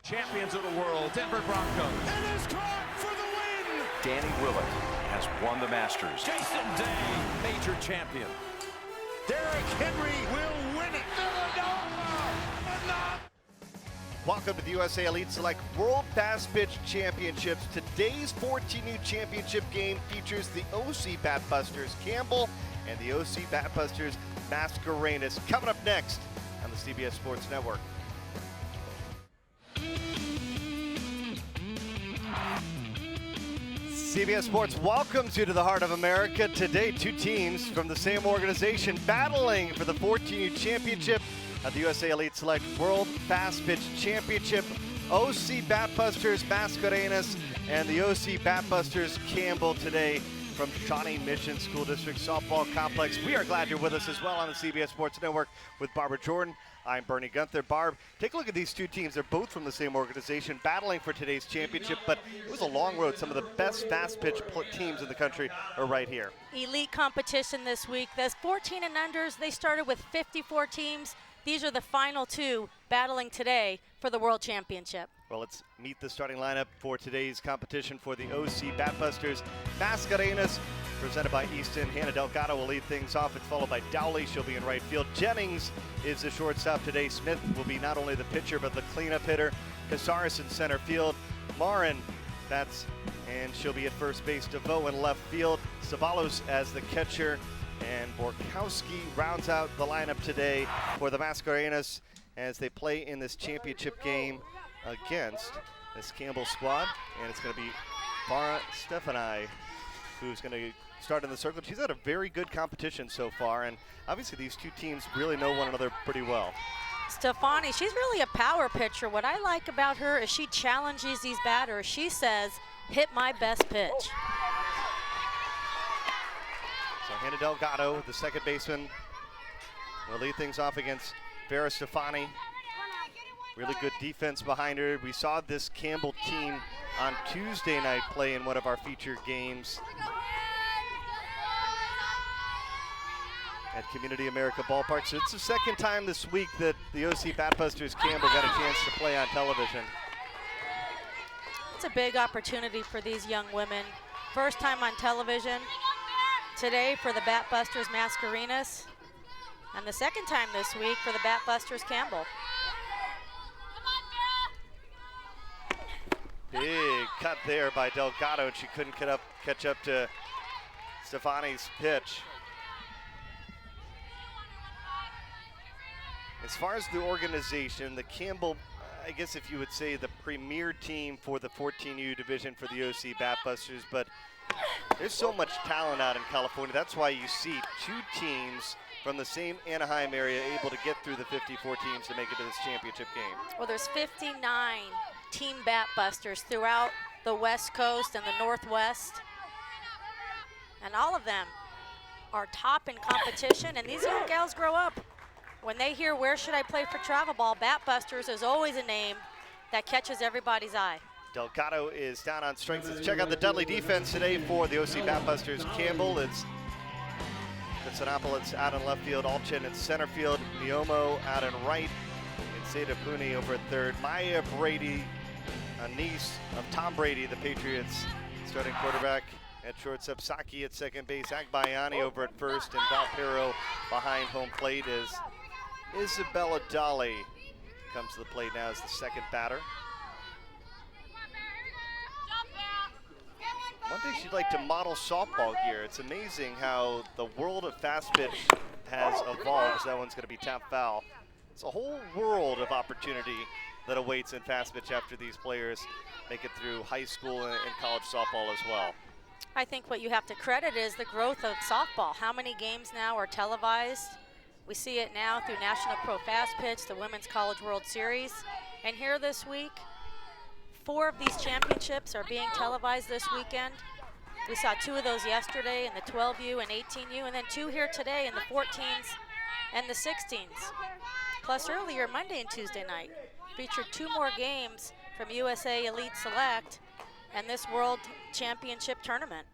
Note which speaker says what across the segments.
Speaker 1: Champions of the world, Denver Broncos.
Speaker 2: And is caught for the win.
Speaker 3: Danny Willett has won the Masters.
Speaker 1: Jason Day, major champion.
Speaker 2: Derrick Henry will win it. Villanova.
Speaker 4: Welcome to the USA Elite Select World Fastpitch Championships. Today's 14U championship game features the OC Batbusters Campbell and the OC Batbusters Mascarenas. Coming up next on the CBS Sports Network. CBS Sports welcomes you to the heart of America. Today, two teams from the same organization battling for the 14U championship of the USA Elite Select World Fastpitch Championship. OC Batbusters Mascarenas and the OC Batbusters Campbell today from Shawnee Mission School District Softball Complex. We are glad you're with us as well on the CBS Sports Network with Barbara Jordan. I'm Bernie Gunther. Barb, take a look at these two teams. They're both from the same organization, battling for today's championship, but it was a long road. Some of the best fast pitch teams in the country are right here.
Speaker 5: Elite competition this week. Those 14 and unders, they started with 54 teams. These are the final two battling today for the World Championship.
Speaker 4: Well, let's meet the starting lineup for today's competition for the OC Batbusters Mascarenas, presented by Easton. Hannah Delgado will lead things off. It's followed by Dowley. She'll be in right field. Jennings is the shortstop today. Smith will be not only the pitcher, but the cleanup hitter. Casares in center field. Marin bats, and she'll be at first base. DeVoe in left field. Savalos as the catcher. And Borkowski rounds out the lineup today for the Mascarenas as they play in this championship game against this Campbell squad. And it's going to be Farah Stefani who's going to start in the circle. She's had a very good competition so far, and obviously these two teams really know one another pretty well.
Speaker 5: Stefani, she's really a power pitcher. What I like about her is she challenges these batters. She says, hit my best pitch.
Speaker 4: So Hannah Delgado, the second baseman, will lead things off against Farah Stefani. Really good defense behind her. We saw this Campbell team on Tuesday night play in one of our featured games at Community America Ballpark. So it's the second time this week that the OC Batbusters Campbell got a chance to play on television.
Speaker 5: It's a big opportunity for these young women. First time on television today for the Batbusters Mascarenas, and the second time this week for the Batbusters Campbell.
Speaker 4: Big cut there by Delgado, and she couldn't catch up to Stefani's pitch. As far as the organization, the Campbell, I guess if you would say the premier team for the 14U division for the OC Batbusters, but there's so much talent out in California. That's why you see two teams from the same Anaheim area able to get through the 54 teams to make it to this championship game.
Speaker 5: Well, there's 59 team Batbusters throughout the West Coast and the Northwest, and all of them are top in competition, and these young gals grow up. When they hear where should I play for travel ball, Batbusters is always a name that catches everybody's eye.
Speaker 4: Delgado is down on strength. Let's check out the Dudley defense today for the OC Batbusters Campbell. It's Katsanopoulos out in left field, Alchin in center field, Miomo out in right, and Seda Puni over at third. Maya Brady, a niece of Tom Brady, the Patriots starting quarterback at shortstop. Saki at second base, Agbayani over at first, and Valpero behind home plate as Isabella Dolly comes to the plate now as the second batter. One thing she'd like to model softball gear. It's amazing how the world of fast pitch has evolved. That one's going to be tap foul. It's a whole world of opportunity that awaits in fast pitch after these players make it through high school and college softball as well.
Speaker 5: I think what you have to credit is the growth of softball. How many games now are televised? We see it now through National Pro Fast Pitch, the Women's College World Series. And here this week, 4 of these championships are being televised this weekend. We saw 2 of those yesterday in the 12U and 18U, and then 2 here today in the 14s and the 16s. Plus earlier, Monday and Tuesday night, featured 2 more games from USA Elite Select and this World Championship tournament.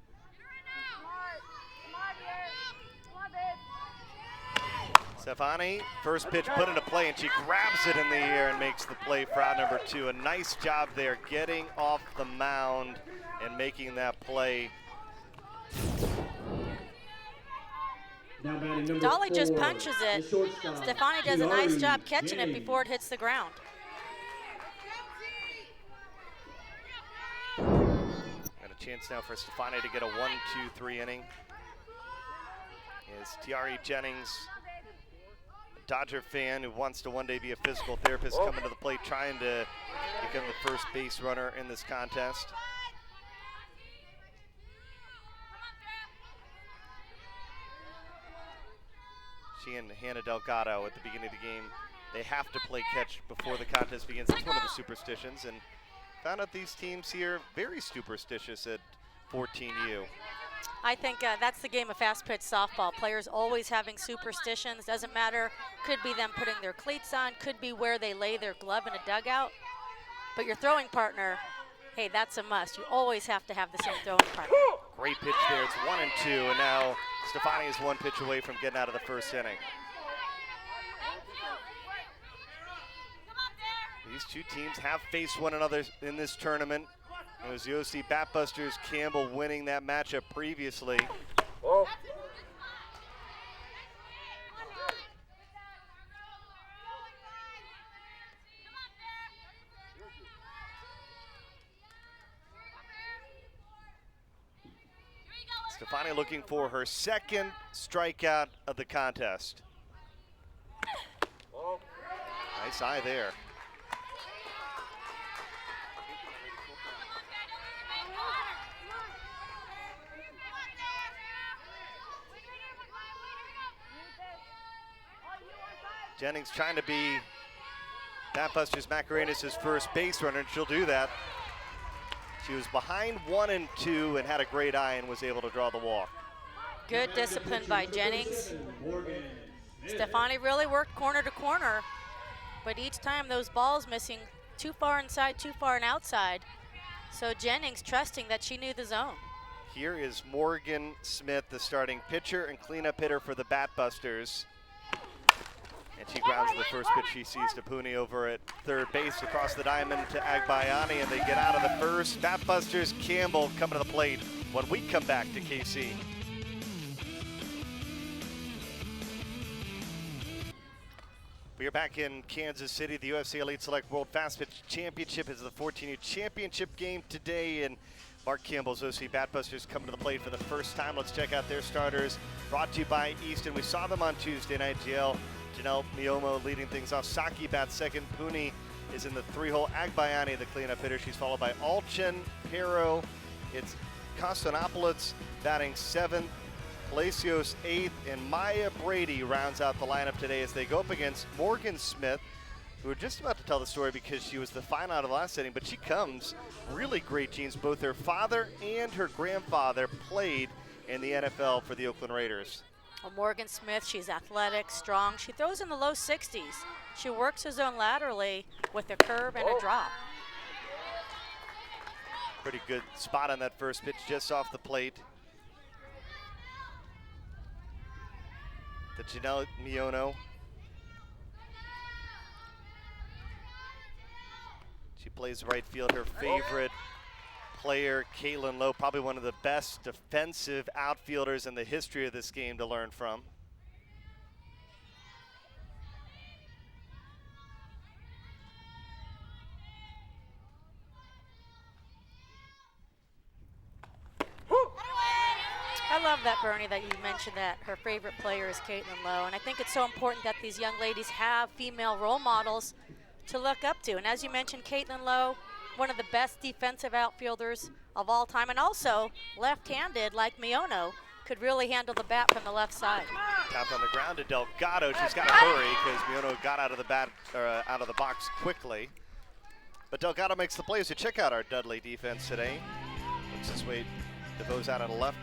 Speaker 4: Stefani, first pitch put into play, and she grabs it in the air and makes the play for out number 2. A nice job there getting off the mound and making that play.
Speaker 5: Dolly just punches it. Stefani does a nice job catching it before it hits the ground.
Speaker 4: And a chance now for Stefani to get a 1-2-3 inning. Is Tiari Jennings, a Dodger fan who wants to one day be a physical therapist, coming to the plate trying to become the first base runner in this contest. She and Hannah Delgado at the beginning of the game, they have to play catch before the contest begins. It's one of the superstitions, and found out these teams here very superstitious at 14U.
Speaker 5: I think that's the game of fast pitch softball. Players always having superstitions. Doesn't matter. Could be them putting their cleats on. Could be where they lay their glove in a dugout. But your throwing partner, hey, that's a must. You always have to have the same throwing partner.
Speaker 4: Great pitch there. It's 1-2, and now Stefani is one pitch away from getting out of the first inning. These two teams have faced one another in this tournament. It was the OC Batbusters Campbell winning that matchup previously. Stefani looking for her second strikeout of the contest. Nice eye there. Jennings trying to be Batbusters Mascarenas' first base runner, and she'll do that. She was behind 1-2 and had a great eye and was able to draw the walk.
Speaker 5: Good discipline by Jennings. Stefani really worked corner to corner, but each time those balls missing too far inside, too far and outside. So Jennings trusting that she knew the zone.
Speaker 4: Here is Morgan Smith, the starting pitcher and cleanup hitter for the Batbusters. And she grounds the first pitch she sees to Pooney over at third base across the diamond to Agbayani, and they get out of the first. Batbusters Campbell coming to the plate when we come back to KC. We are back in Kansas City. The UFC Elite Select World Fastpitch Championship is the 14U championship game today, and Mark Campbell's OC Batbusters coming to the plate for the first time. Let's check out their starters. Brought to you by Easton. We saw them on Tuesday night. Janelle Miomo leading things off. Saki bats second. Pooney is in the 3-hole. Agbayani, the cleanup hitter. She's followed by Alchin, Pero. It's Kostonopoulos batting 7th. Palacios 8th, and Maya Brady rounds out the lineup today as they go up against Morgan Smith, who we're just about to tell the story because she was the final out of the last inning, but she comes really great genes. Both her father and her grandfather played in the NFL for the Oakland Raiders.
Speaker 5: Well, Morgan Smith, she's athletic, strong. She throws in the low 60s. She works her zone laterally with a curve and a drop.
Speaker 4: Pretty good spot on that first pitch just off the plate. The Janelle Miono. She plays right field. Her favorite player, Caitlin Lowe, probably one of the best defensive outfielders in the history of this game to learn from.
Speaker 5: I love that, Bernie, that you mentioned that her favorite player is Caitlin Lowe, and I think it's so important that these young ladies have female role models to look up to. And as you mentioned, Caitlin Lowe, one of the best defensive outfielders of all time, and also left-handed like Miono, could really handle the bat from the left side.
Speaker 4: Tap on the ground to Delgado. She's got to hurry because Miono got out of the box quickly. But Delgado makes the play. So check out our Dudley defense today. Looks this way. DeVoe's out on the left.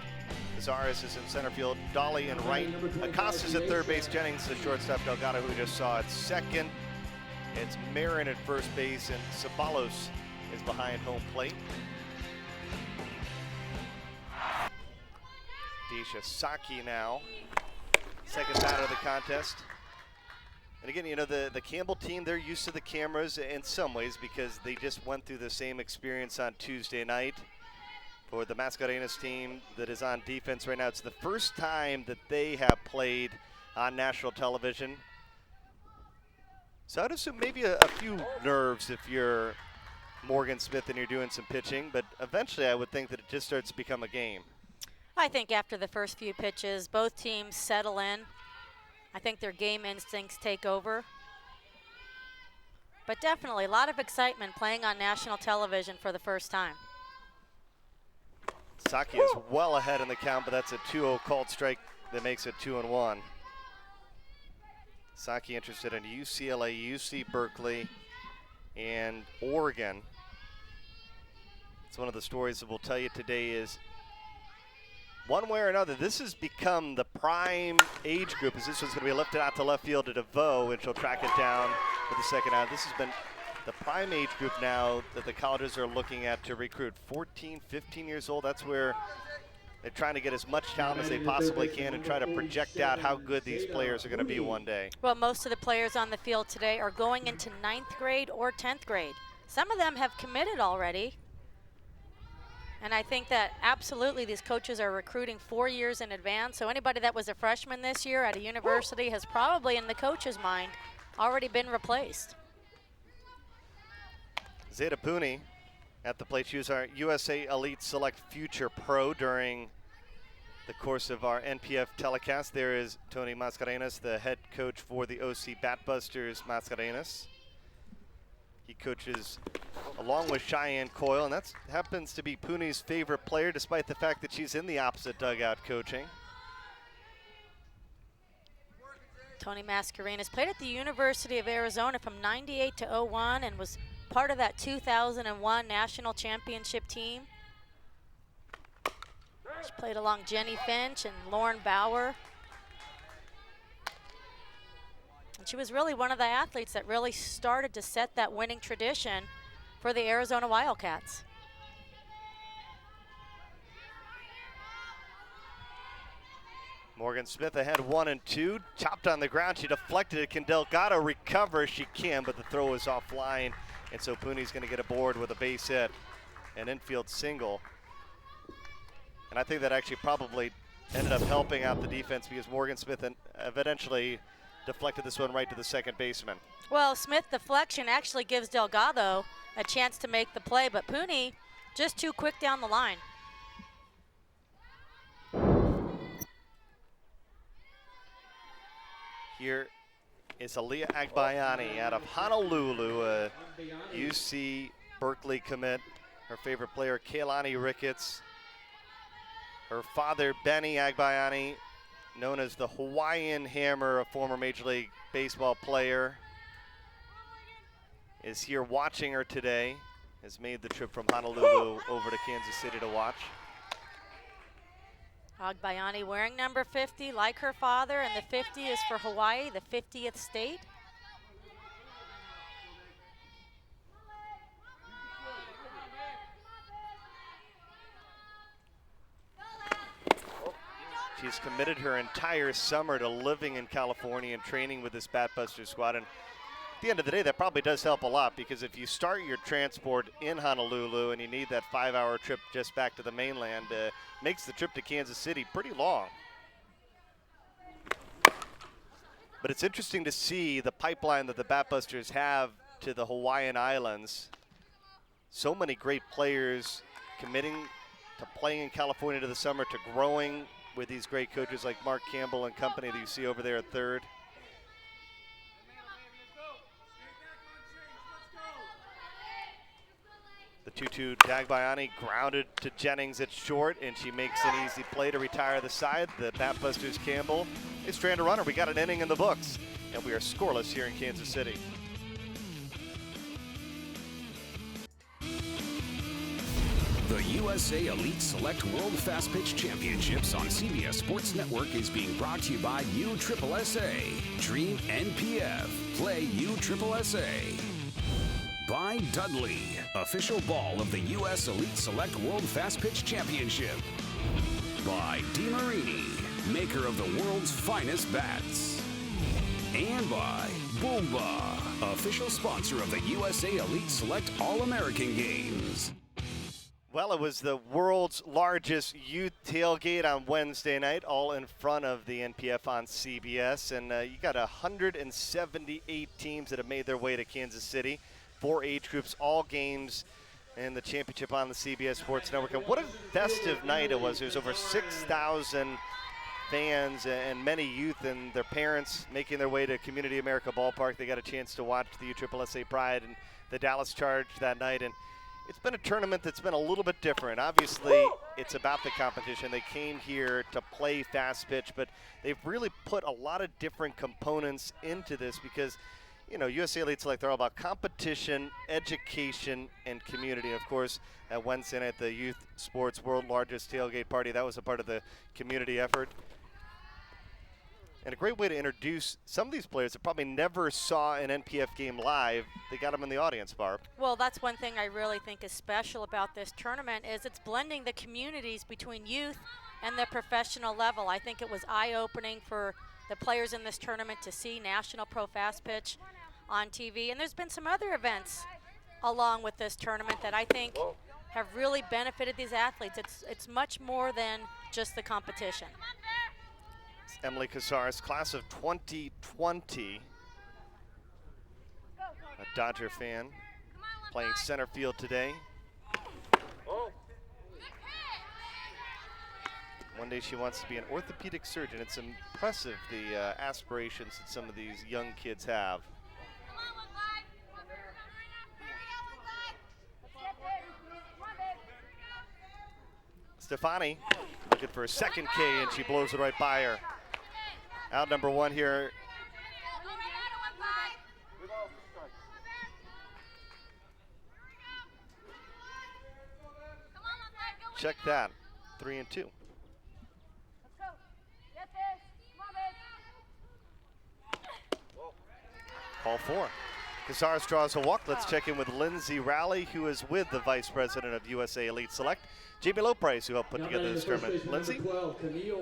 Speaker 4: Cazares is in center field. Dolly in right. Acosta's at third base. Jennings, the shortstop. Delgado, who we just saw at second. It's Marin at first base, and Sabalos is behind home plate. Deisha Saki now, second batter of the contest. And again, you know, the Campbell team, they're used to the cameras in some ways because they just went through the same experience on Tuesday night. For the Mascarenas team that is on defense right now, it's the first time that they have played on national television. So I'd assume maybe a few nerves if you're Morgan Smith and you're doing some pitching, but eventually I would think that it just starts to become a game.
Speaker 5: I think after the first few pitches, both teams settle in. I think their game instincts take over. But definitely a lot of excitement playing on national television for the first time.
Speaker 4: Saki is well ahead in the count, but that's a 2-0 called strike that makes it 2-1. Saki interested in UCLA, UC Berkeley, and Oregon. It's one of the stories that we'll tell you today is one way or another, this has become the prime age group, as this one's going to be lifted out to left field to DeVoe, and she'll track it down for the second out. This has been the prime age group now that the colleges are looking at to recruit. 14, 15 years old, that's where they're trying to get as much talent as they possibly can and try to project out how good these players are going to be one day.
Speaker 5: Well, most of the players on the field today are going into 9th grade or 10th grade. Some of them have committed already. And I think that absolutely these coaches are recruiting 4 years in advance. So anybody that was a freshman this year at a university has probably, in the coach's mind, already been replaced.
Speaker 4: Zeta Puni at the plate. She was our USA Elite Select Future Pro during the course of our NPF telecast. There is Tony Mascarenas, the head coach for the OC Batbusters Mascarenas. He coaches along with Cheyenne Coyle, and that happens to be Puni's favorite player, despite the fact that she's in the opposite dugout coaching.
Speaker 5: Tony Mascarenas played at the University of Arizona from 98 to 01 and was part of that 2001 national championship team. She played along Jenny Finch and Lauren Bauer. And she was really one of the athletes that really started to set that winning tradition for the Arizona Wildcats.
Speaker 4: Morgan Smith ahead 1-2, chopped on the ground. She deflected it. Can Delgado recover? She can, but the throw is offline. And so Puni's going to get aboard with a base hit, an infield single. And I think that actually probably ended up helping out the defense because Morgan Smith eventually deflected this one right to the second baseman.
Speaker 5: Well, Smith deflection actually gives Delgado a chance to make the play, but Puni just too quick down the line.
Speaker 4: Here is Aaliyah Agbayani out of Honolulu, a UC Berkeley commit. Her favorite player, Kaylani Ricketts. Her father, Benny Agbayani, known as the Hawaiian Hammer, a former Major League Baseball player, is here watching her today, has made the trip from Honolulu over to Kansas City to watch.
Speaker 5: Agbayani wearing number 50 like her father, and the 50 is for Hawaii, the 50th state.
Speaker 4: She's committed her entire summer to living in California and training with this Batbusters squad. And at the end of the day, that probably does help a lot, because if you start your transport in Honolulu and you need that 5-hour trip just back to the mainland, makes the trip to Kansas City pretty long. But it's interesting to see the pipeline that the Batbusters have to the Hawaiian Islands. So many great players committing to playing in California to the summer, to growing with these great coaches like Mark Campbell and company that you see over there at third. The 2-2 Dagbayani grounded to Jennings at short, and she makes an easy play to retire the side. The Batbusters Campbell is trying to runner. We got an inning in the books, and we are scoreless here in Kansas City.
Speaker 6: The USA Elite Select World Fastpitch Championships on CBS Sports Network is being brought to you by USSSA. Dream NPF. Play USSSA. By Dudley, official ball of the US Elite Select World Fastpitch Championship. By DeMarini, maker of the world's finest bats. And by Boomba, official sponsor of the USA Elite Select All-American Games.
Speaker 4: Well, it was the world's largest youth tailgate on Wednesday night, all in front of the NPF on CBS. And you got 178 teams that have made their way to Kansas City. 4 age groups, all games in the championship on the CBS Sports Network. And what a festive night it was. There's over 6,000 fans and many youth and their parents making their way to Community America Ballpark. They got a chance to watch the USSSA Pride and the Dallas Charge that night. And it's been a tournament that's been a little bit different. Obviously, it's about the competition. They came here to play fast pitch, but they've really put a lot of different components into this because, you know, USA Elite Select, they're all about competition, education, and community. Of course, at Wednesday night, the Youth Sports World largest tailgate party, that was a part of the community effort. And a great way to introduce some of these players that probably never saw an NPF game live. They got them in the audience, Barb.
Speaker 5: Well, that's one thing I really think is special about this tournament is it's blending the communities between youth and the professional level. I think it was eye-opening for the players in this tournament to see National Pro Fast Pitch on TV. And there's been some other events along with this tournament that I think have really benefited these athletes. It's much more than just the competition.
Speaker 4: Emily Casares, class of 2020, a Dodger fan, playing center field today. One day she wants to be an orthopedic surgeon. It's impressive the aspirations that some of these young kids have. Stefani looking for a second K, and she blows it right by her. Out number one here. Check that, 3-2. Call 4. Casares draws a walk. Let's check in with Lindsay Rally, who is with the Vice President of USA Elite Select, Jamie Loprice, who helped put together this tournament. Lindsay?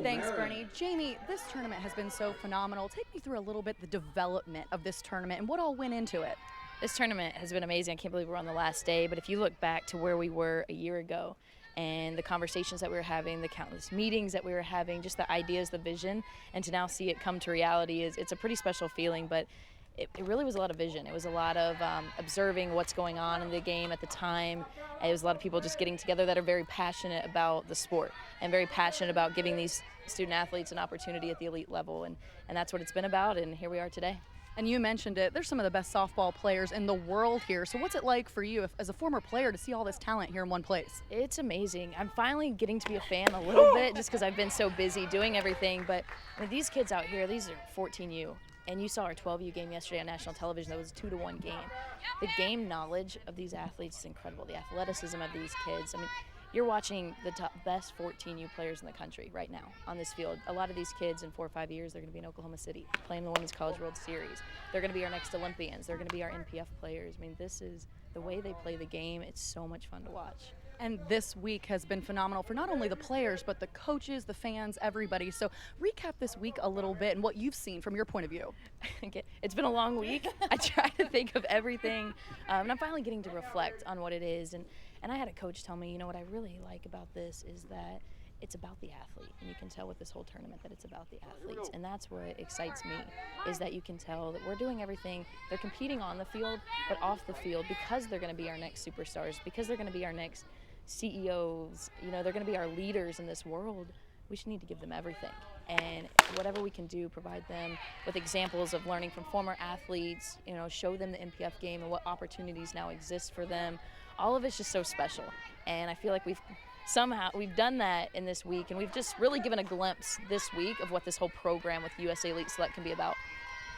Speaker 7: Thanks, Bernie. Jamie, this tournament has been so phenomenal. Take me through a little bit the development of this tournament and what all went into it.
Speaker 8: This tournament has been amazing. I can't believe we're on the last day, but if you look back to where we were a year ago and the conversations that we were having, the countless meetings that we were having, just the ideas, the vision, and to now see it come to reality, it's a pretty special feeling. But it really was a lot of vision. It was a lot of observing what's going on in the game at the time. It was a lot of people just getting together that are very passionate about the sport and very passionate about giving these student athletes an opportunity at the elite level. And that's what it's been about, and here we are today.
Speaker 7: And you mentioned it, there's some of the best softball players in the world here. So what's it like for you as a former player to see all this talent here in one place?
Speaker 8: It's amazing. I'm finally getting to be a fan a little bit just because I've been so busy doing everything. But I mean, these kids out here, these are 14U. And you saw our 12U game yesterday on national television. That was a 2-1 game. The game knowledge of these athletes is incredible. The athleticism of these kids. I mean, you're watching the best 14U players in the country right now on this field. A lot of these kids in 4 or 5 years, they're going to be in Oklahoma City playing the Women's College World Series. They're going to be our next Olympians. They're going to be our NPF players. I mean, this is the way they play the game. It's so much fun to watch.
Speaker 7: And this week has been phenomenal for not only the players, but the coaches, the fans, everybody. So recap this week a little bit and what you've seen from your point of view.
Speaker 8: It's been a long week. I try to think of everything, and I'm finally getting to reflect on what it is. And I had a coach tell me, you know, what I really like about this is that it's about the athlete, and you can tell with this whole tournament that it's about the athletes, and that's what excites me, is that you can tell that we're doing everything. They're competing on the field, but off the field, because they're going to be our next superstars, because they're going to be our next CEOs, you know, they're going to be our leaders in this world. We should need to give them everything, and whatever we can do, provide them with examples of learning from former athletes, you know, show them the NPF game and what opportunities now exist for them. All of it's just so special, and I feel like we've done that in this week, and we've just really given a glimpse this week of what this whole program with USA Elite Select can be about.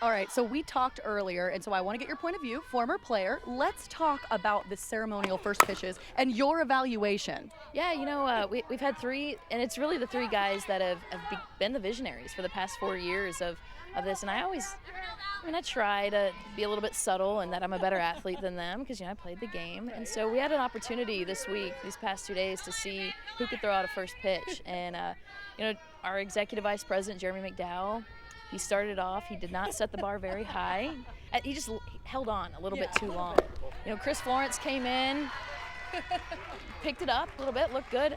Speaker 7: All right, so we talked earlier, and so I want to get your point of view, former player. Let's talk about the ceremonial first pitches and your evaluation.
Speaker 8: Yeah, you know, we've had 3, and it's really the 3 guys that have been the visionaries for the past 4 years of this. And I try to be a little bit subtle and that I'm a better athlete than them because, you know, I played the game. And so we had an opportunity this week, these past 2 days, to see who could throw out a first pitch. And, you know, our executive vice president, Jeremy McDowell, he started off, he did not set the bar very high, he just held on a little bit too long. You know, Chris Florence came in, picked it up a little bit, looked good.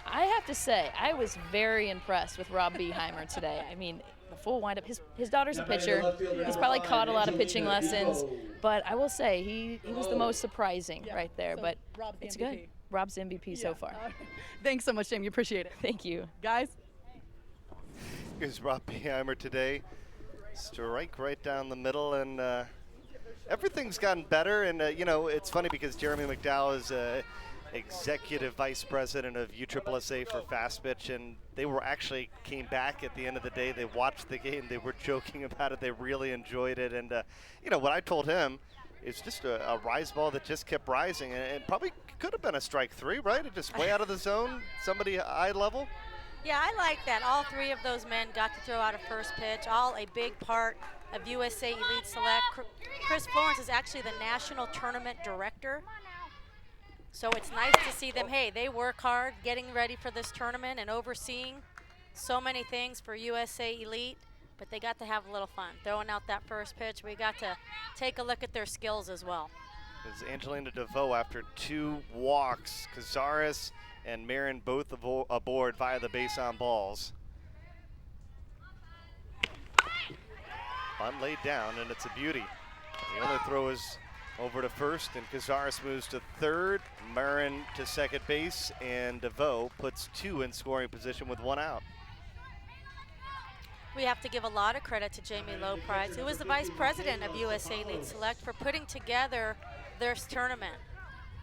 Speaker 8: I have to say, I was very impressed with Rob Beheimer today. I mean, the full windup. His daughter's a pitcher. He's probably caught a lot of pitching lessons, but I will say he was the most surprising right there.
Speaker 7: So
Speaker 8: but
Speaker 7: Rob's
Speaker 8: it's
Speaker 7: MVP.
Speaker 8: good. Rob's MVP so far.
Speaker 7: Thanks so much, Jamie. Appreciate it.
Speaker 8: Thank you.
Speaker 7: Guys?
Speaker 4: Here's Rob Beheimer today. Strike right down the middle, and everything's gotten better. And, you know, it's funny because Jeremy McDowell is executive vice president of USSSA for Fastpitch, and they were actually came back at the end of the day. They watched the game. They were joking about it. They really enjoyed it. And, you know, what I told him is just a rise ball that just kept rising, and it probably could have been a strike three, right? It just way out of the zone, somebody eye level.
Speaker 5: Yeah, I like that. All three of those men got to throw out a first pitch, all a big part of USA Elite Select. Chris Florence is actually the national tournament director. So it's nice to see them, hey, they work hard getting ready for this tournament and overseeing so many things for USA Elite, but they got to have a little fun. Throwing out that first pitch, we got to take a look at their skills as well.
Speaker 4: As Angelina DeVoe, after 2 walks, Cazares and Marin both aboard via the base on balls. Bunt laid down, and it's a beauty. The only throw is over to first, and Cazares moves to third, Marin to second base, and DeVoe puts 2 in scoring position with 1 out.
Speaker 5: We have to give a lot of credit to Jamie Loprice, who was the vice president of USA Elite Select, for putting together this tournament.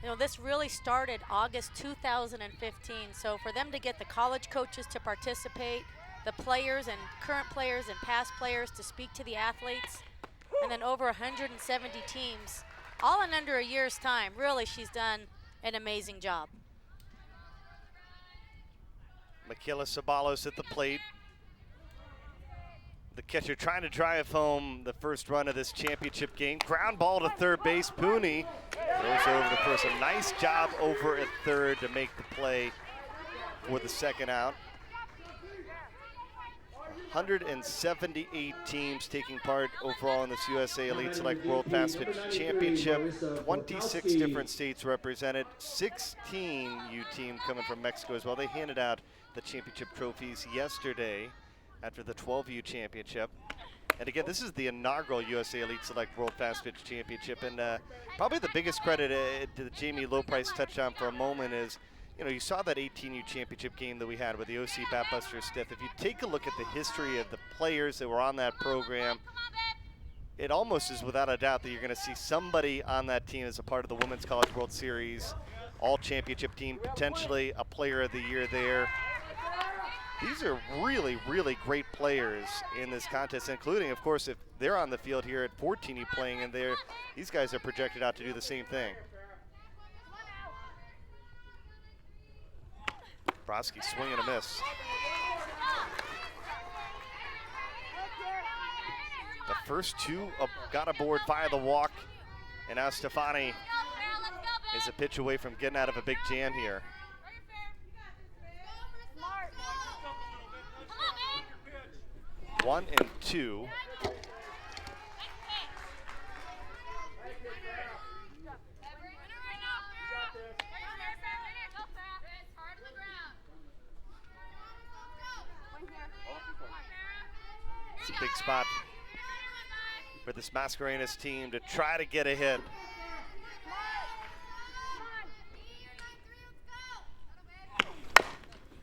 Speaker 5: You know, this really started August 2015, so for them to get the college coaches to participate, the players and current players and past players to speak to the athletes, and then over 170 teams, all in under a year's time, really she's done an amazing job.
Speaker 4: Michaela Sabalos at the plate. The catcher trying to drive home the first run of this championship game. Ground ball to third base. Pooney goes over the first. A nice job over at third to make the play for the second out. 178 teams taking part overall in this USA Elite Select World Fastpitch Championship. 26 different states represented. 16 U team coming from Mexico as well. They handed out the championship trophies yesterday after the 12U championship. And again, this is the inaugural USA Elite Select World Fastpitch Championship. And probably the biggest credit that Jamie Loprice touched on for a moment is, you know, you saw that 18U championship game that we had with the OC Batbusters Stith. If you take a look at the history of the players that were on that program, it almost is without a doubt that you're going to see somebody on that team as a part of the Women's College World Series, all championship team, potentially a player of the year there. These are really, really great players in this contest, including, of course, if they're on the field here at 14U playing in there, these guys are projected out to do the same thing. Brodsky swing and a miss. The first 2 got aboard via the walk, and now Stefani is a pitch away from getting out of a big jam here. One and 2. It's a big spot for this Mascarenas team to try to get a hit.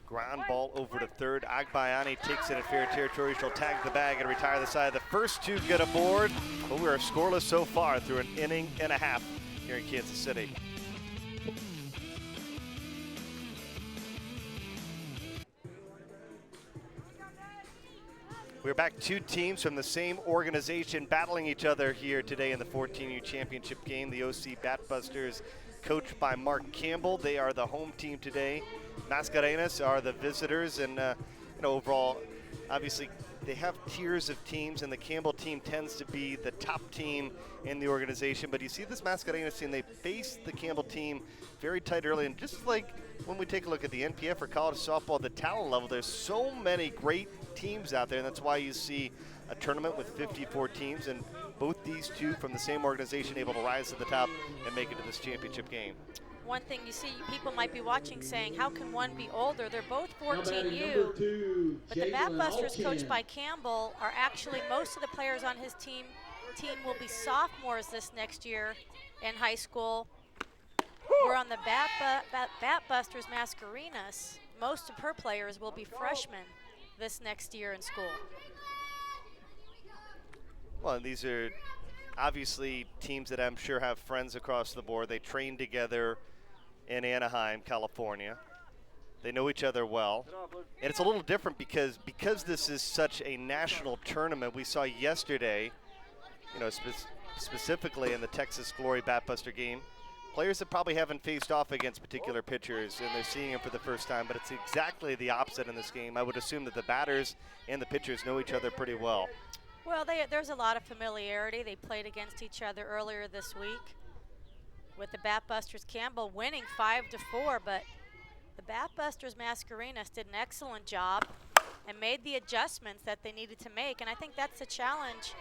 Speaker 4: Ground ball over to third. Agbayani takes it in fair territory. She'll tag the bag and retire the side. The first 2 get aboard, but we are scoreless so far through an inning and a half here in Kansas City. We're back 2 teams from the same organization battling each other here today in the 14U championship game. The OC Batbusters, coached by Mark Campbell. They are the home team today. Mascarenas are the visitors, and you know, overall, obviously, they have tiers of teams, and the Campbell team tends to be the top team in the organization. But you see this Mascarenas team, they face the Campbell team very tight early, and just like when we take a look at the NPF or college softball, the talent level, there's so many great teams out there, and that's why you see a tournament with 54 teams, and both these two from the same organization able to rise to the top and make it to this championship game.
Speaker 5: One thing you see, people might be watching saying, how can one be older? They're both 14U, but the Batbusters, coached by Campbell, are actually, most of the players on his team will be sophomores this next year in high school. We're on the Batbusters Mascarenas. Most of her players will be freshmen this next year in school.
Speaker 4: Well, these are obviously teams that I'm sure have friends across the board. They train together in Anaheim, California. They know each other well. And it's a little different because this is such a national tournament. We saw yesterday, you know, specifically in the Texas Glory Batbuster game, players that probably haven't faced off against particular pitchers, and they're seeing them for the first time, but it's exactly the opposite in this game. I would assume that the batters and the pitchers know each other pretty well.
Speaker 5: Well, there's a lot of familiarity. They played against each other earlier this week, with the Batbusters Campbell winning 5-4, but the Batbusters Mascarenas did an excellent job and made the adjustments that they needed to make, and I think that's the challenge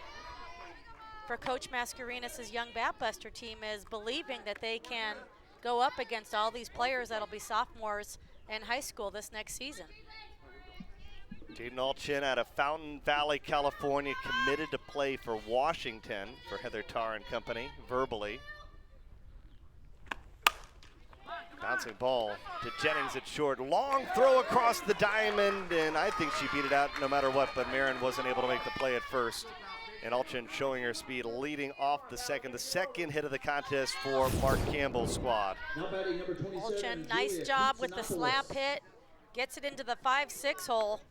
Speaker 5: for Coach Mascarenas' young Batbuster team, is believing that they can go up against all these players that'll be sophomores in high school this next season.
Speaker 4: Jaden Alchin out of Fountain Valley, California, committed to play for Washington for Heather Tarr and company, verbally. Bouncing ball to Jennings at short. Long throw across the diamond, and I think she beat it out no matter what, but Marin wasn't able to make the play at first. And Alchin showing her speed, leading off the second hit of the contest for Mark Campbell's squad.
Speaker 5: Alchin, nice job with the slap hit. Gets it into the 5-6 hole,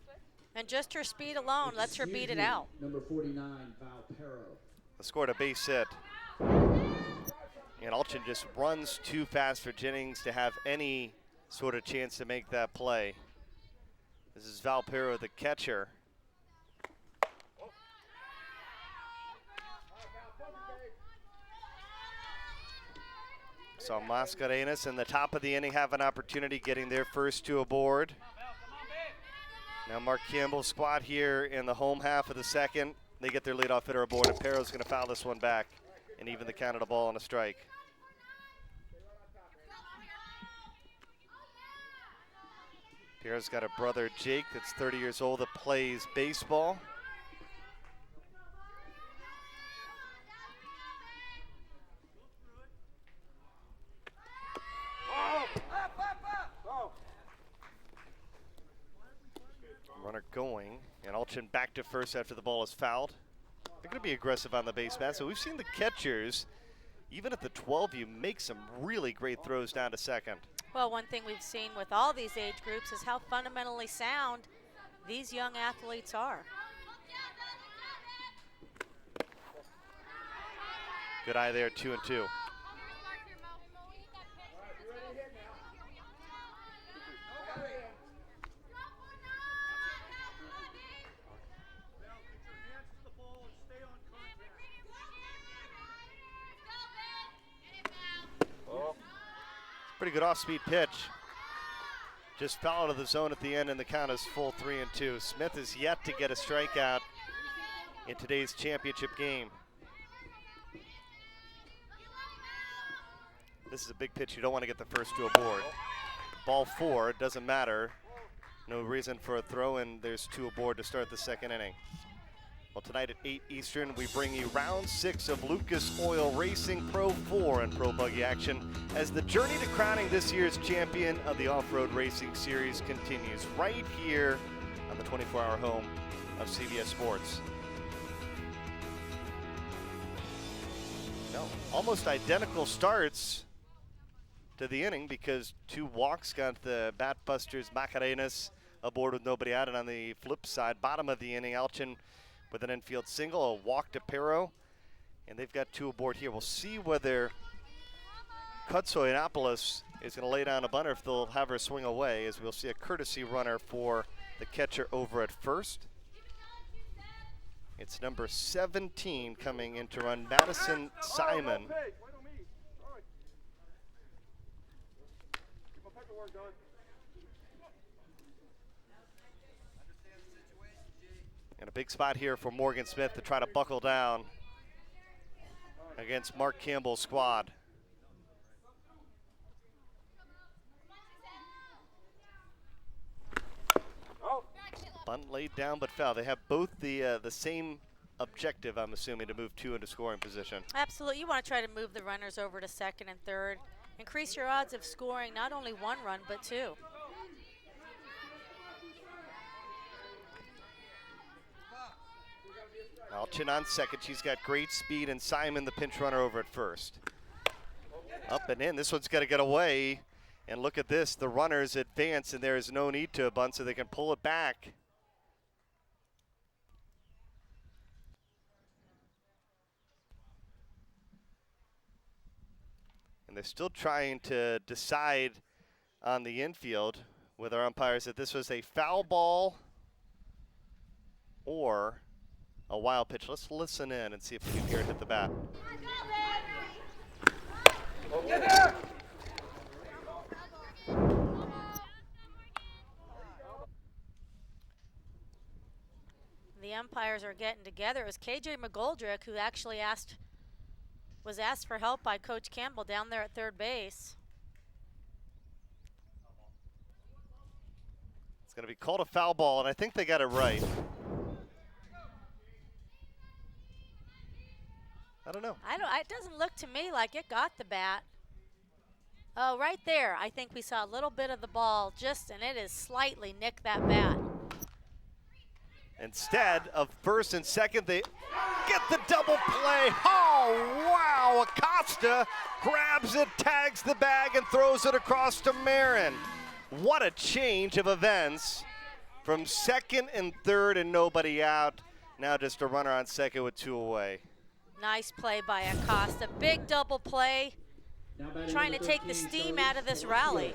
Speaker 5: and just her speed alone lets her beat it out.
Speaker 9: Number 49, Valpero.
Speaker 4: Scored a base hit. And Alchin just runs too fast for Jennings to have any sort of chance to make that play. This is Valpero, the catcher. So Mascarenas in the top of the inning have an opportunity, getting their first two aboard. Now Mark Campbell's squad here in the home half of the second. They get their leadoff hitter aboard, and Perro's going to foul this one back and even the count of the ball on a strike. Pierre's got a brother, Jake, that's 30 years old, that plays baseball. Runner going, and Alchin back to first after the ball is fouled. They're going to be aggressive on the base pass. So we've seen the catchers, even at the 12U, make some really great throws down to second.
Speaker 5: Well, one thing we've seen with all these age groups is how fundamentally sound these young athletes are.
Speaker 4: Good eye there, 2-2. Pretty good off-speed pitch. Just fell out of the zone at the end, and the count is full 3-2. Smith is yet to get a strikeout in today's championship game. This is a big pitch. You don't want to get the first two aboard. Ball 4, it doesn't matter. No reason for a throw, and there's two aboard to start the second inning. Well, tonight at 8 Eastern, we bring you round 6 of Lucas Oil Racing Pro 4 and Pro Buggy action as the journey to crowning this year's champion of the Off-Road Racing Series continues right here on the 24-hour home of CBS Sports. Now, almost identical starts to the inning because 2 walks got the Batbusters Mascarenas aboard with nobody out, and on the flip side, bottom of the inning, Alchin with an infield single, a walk to Perro, and they've got 2 aboard here. We'll see whether Kutsoyanopoulos is going to lay down a bunter, if they'll have her swing away, as we'll see a courtesy runner for the catcher over at first. It's number 17 coming in to run, Madison Simon. And a big spot here for Morgan Smith to try to buckle down against Mark Campbell's squad. Bunt laid down but foul. They have both the same objective, I'm assuming, to move 2 into scoring position.
Speaker 5: Absolutely. You want to try to move the runners over to second and third. Increase your odds of scoring not only 1 run, but 2.
Speaker 4: Alchin on second. She's got great speed, and Simon, the pinch runner, over at first. Up and in. This one's got to get away. And look at this. The runners advance, and there is no need to a bunt, so they can pull it back. And they're still trying to decide on the infield with our umpires that this was a foul ball or a wild pitch. Let's listen in and see if we can hear it hit the bat.
Speaker 5: The umpires are getting together. It was KJ McGoldrick who actually was asked for help by Coach Campbell down there at third base.
Speaker 4: It's going to be called a foul ball, and I think they got it right. I don't know.
Speaker 5: It doesn't look to me like it got the bat. Oh, right there. I think we saw a little bit of the ball and it is slightly nicked that bat.
Speaker 4: Instead of first and second, they get the double play. Oh, wow. Acosta grabs it, tags the bag, and throws it across to Marin. What a change of events from second and third and nobody out. Now just a runner on second with 2 away.
Speaker 5: Nice play by Acosta. Big double play. Trying to take the steam out of this rally.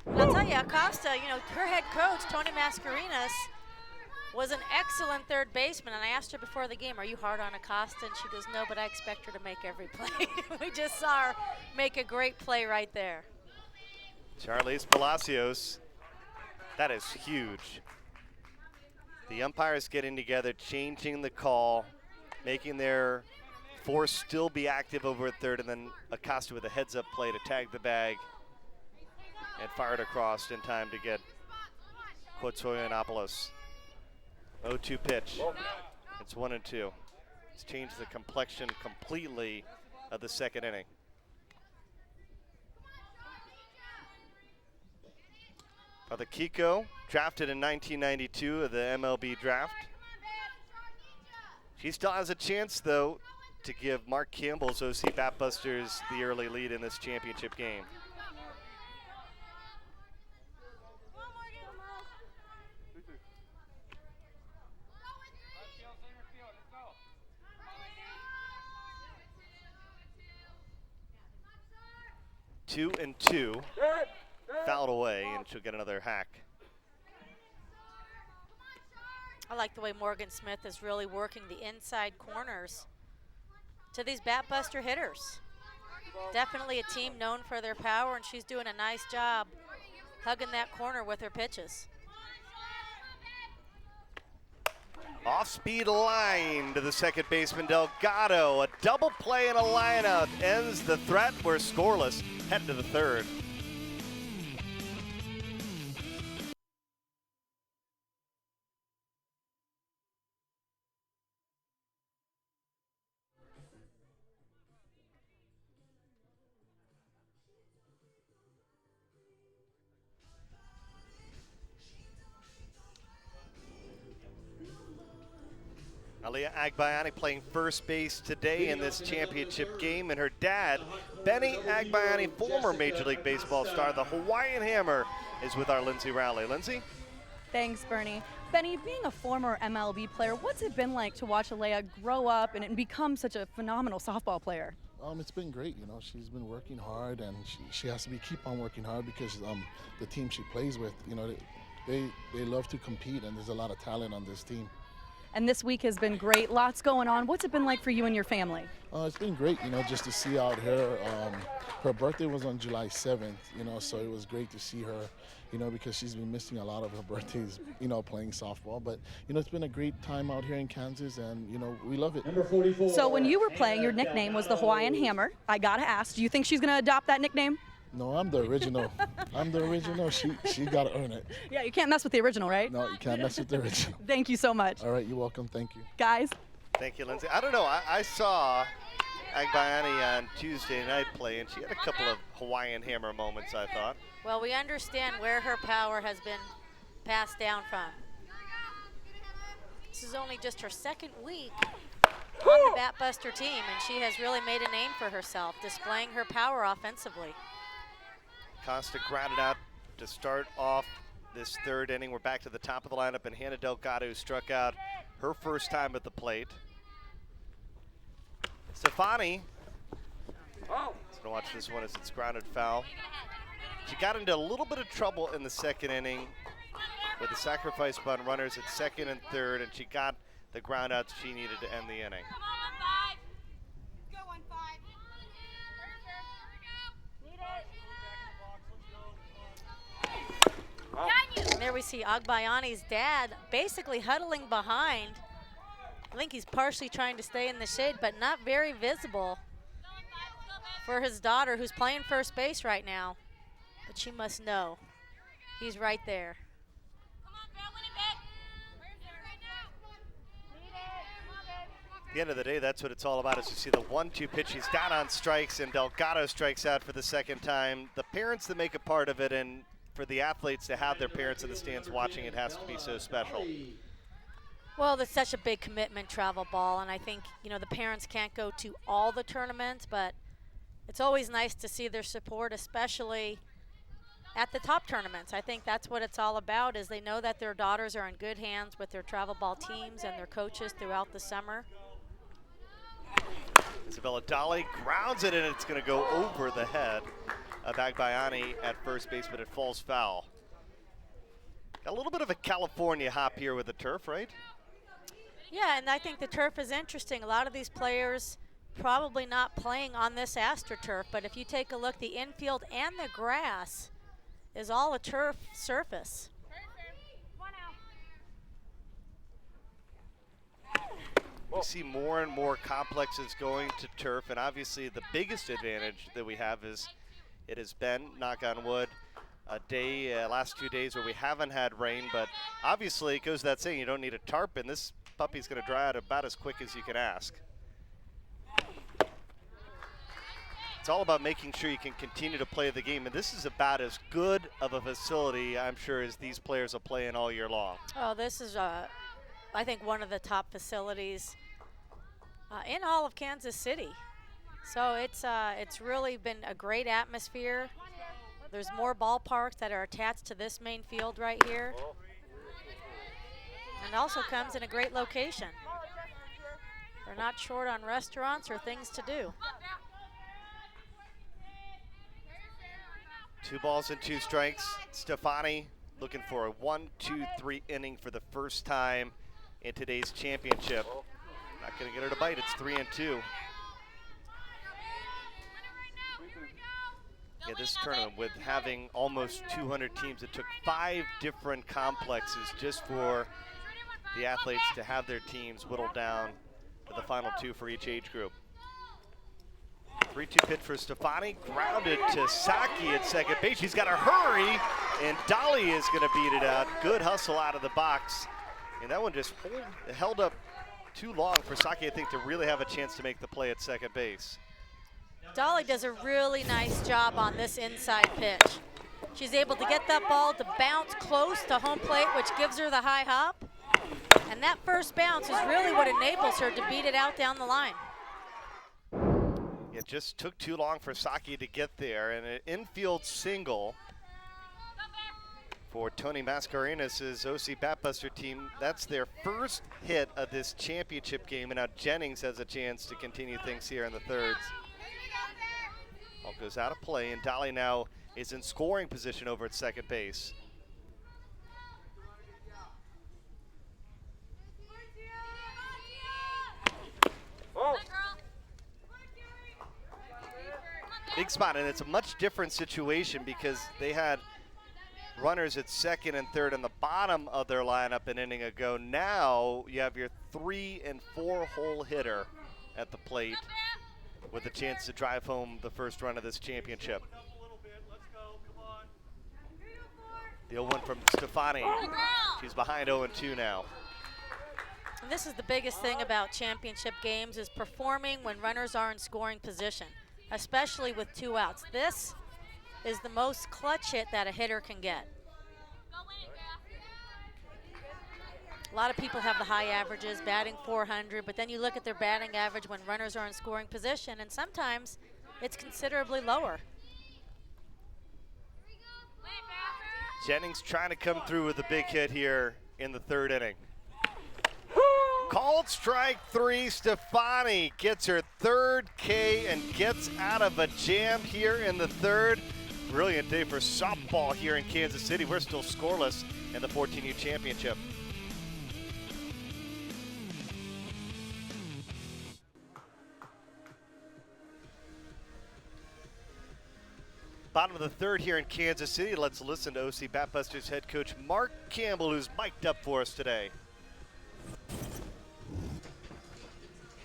Speaker 5: And I'll tell you, Acosta, her head coach, Tony Mascarenas, was an excellent third baseman. And I asked her before the game, are you hard on Acosta? And she goes, no, but I expect her to make every play. We just saw her make a great play right there.
Speaker 4: Charlize Palacios, that is huge. The umpires getting together, changing the call, making their force still be active over at third, and then Acosta with a heads-up play to tag the bag and fire it across in time to get Kotsoyanopoulos. 0-2 pitch. It's 1-2. It's changed the complexion completely of the second inning. The Kiko, drafted in 1992 of the MLB draft. She still has a chance, though, to give Mark Campbell's OC Batbusters the early lead in this championship game. Two and 2. Fouled away, and she'll get another hack.
Speaker 5: I like the way Morgan Smith is really working the inside corners to these Batbuster hitters. Definitely a team known for their power, and she's doing a nice job hugging that corner with her pitches.
Speaker 4: Off-speed line to the second baseman, Delgado. A double play and a lineup ends the threat. We're scoreless. Head to the third. Aliyah Agbayani playing first base today in this championship game, and her dad, Benny Agbayani, former Major League Baseball star, the Hawaiian Hammer, is with our Lindsay Rowley. Lindsay?
Speaker 7: Thanks, Bernie. Benny, being a former MLB player, what's it been like to watch Aliyah grow up and become such a phenomenal softball player?
Speaker 10: It's been great. She's been working hard, and she has to keep on working hard because the team she plays with, they love to compete, and there's a lot of talent on this team.
Speaker 7: and this week has been great. Lots going on. What's it been like for you and your family?
Speaker 10: It's been great, just to see out her. Her birthday was on July 7th, so it was great to see her, because she's been missing a lot of her birthdays, playing softball. But, it's been a great time out here in Kansas, and, we love it.
Speaker 9: Number 44.
Speaker 7: So when you were playing, your nickname was the Hawaiian Hammer. I got to ask, do you think she's going to adopt that nickname?
Speaker 10: No, I'm the original. I'm the original. She got to earn it.
Speaker 7: Yeah, you can't mess with the original, right?
Speaker 10: No, you can't mess with the original.
Speaker 7: Thank you so much.
Speaker 10: All right, you're welcome. Thank you.
Speaker 7: Guys.
Speaker 4: Thank you, Lindsay. I don't know. I saw Agbayani on Tuesday night play, and she had a couple of Hawaiian Hammer moments, I thought.
Speaker 5: Well, we understand where her power has been passed down from. This is only just her second week on the Batbuster team, and she has really made a name for herself, displaying her power offensively.
Speaker 4: Costa grounded out to start off this third inning. We're back to the top of the lineup, and Hannah Delgado struck out her first time at the plate. Stefani is going to watch this one as it's grounded foul. She got into a little bit of trouble in the second inning with the sacrifice bunt runners at second and third, and she got the ground outs she needed to end the inning.
Speaker 5: And there we see Agbayani's dad basically huddling behind. I think he's partially trying to stay in the shade, but not very visible for his daughter, who's playing first base right now. But she must know he's right there.
Speaker 4: At the end of the day, that's what it's all about, is you see the 1-2 pitch. He's down on strikes, and Delgado strikes out for the second time. The parents that make a part of it, and for the athletes to have their parents in the stands watching it, has to be so special.
Speaker 5: Well, that's such a big commitment, travel ball, and I think, the parents can't go to all the tournaments, but it's always nice to see their support, especially at the top tournaments. I think that's what it's all about, is they know that their daughters are in good hands with their travel ball teams and their coaches throughout the summer.
Speaker 4: Isabella Dolly grounds it, and it's going to go over the head of Agbayani at first base, but it falls foul. Got a little bit of a California hop here with the turf, right?
Speaker 5: Yeah, and I think the turf is interesting. A lot of these players probably not playing on this AstroTurf, but if you take a look, the infield and the grass is all a turf surface.
Speaker 4: We see more and more complexes going to turf, and obviously the biggest advantage that we have is it has been, knock on wood, a day, last 2 days where we haven't had rain, but obviously it goes without saying you don't need a tarp, and this puppy's going to dry out about as quick as you can ask. It's all about making sure you can continue to play the game, and this is about as good of a facility, I'm sure, as these players will play in all year long.
Speaker 5: Oh, this is, I think, one of the top facilities in all of Kansas City. So it's really been a great atmosphere. There's more ballparks that are attached to this main field right here. And also comes in a great location. They're not short on restaurants or things to do.
Speaker 4: 2 balls and 2 strikes. Stefani looking for a 1-2-3 inning for the first time in today's championship. Not going to get her to bite. It's 3-2. Yeah, this tournament, with having almost 200 teams, it took 5 different complexes just for the athletes to have their teams whittled down to the final 2 for each age group. 3-2 pitch for Stefani, grounded to Saki at second base. She's got to hurry, and Dolly is going to beat it out. Good hustle out of the box, and that one just held up too long for Saki, I think, to really have a chance to make the play at second base.
Speaker 5: Dolly does a really nice job on this inside pitch. She's able to get that ball to bounce close to home plate, which gives her the high hop. And that first bounce is really what enables her to beat it out down the line.
Speaker 4: It just took too long for Saki to get there, and an infield single for Tony Mascarenas' OC Batbuster team. That's their first hit of this championship game, and now Jennings has a chance to continue things here in the thirds. Ball goes out of play, and Dolly now is in scoring position over at second base. Big spot, and it's a much different situation because they had runners at second and third on the bottom of their lineup an inning ago. Now you have your 3 and 4 hole hitter at the plate with a chance to drive home the first run of this championship. The 0-1 from Stefani. She's behind 0-2 now.
Speaker 5: And this is the biggest thing about championship games is performing when runners are in scoring position, especially with 2 outs. This is the most clutch hit that a hitter can get. A lot of people have the high averages, batting .400, but then you look at their batting average when runners are in scoring position, and sometimes it's considerably lower.
Speaker 4: Jennings trying to come through with a big hit here in the 3rd inning. Called strike 3. Stefani gets her 3rd K and gets out of a jam here in the 3rd. Brilliant day for softball here in Kansas City. We're still scoreless in the 14U championship. Bottom of the 3rd here in Kansas City. Let's listen to OC Batbusters head coach Mark Campbell, who's mic'd up for us today.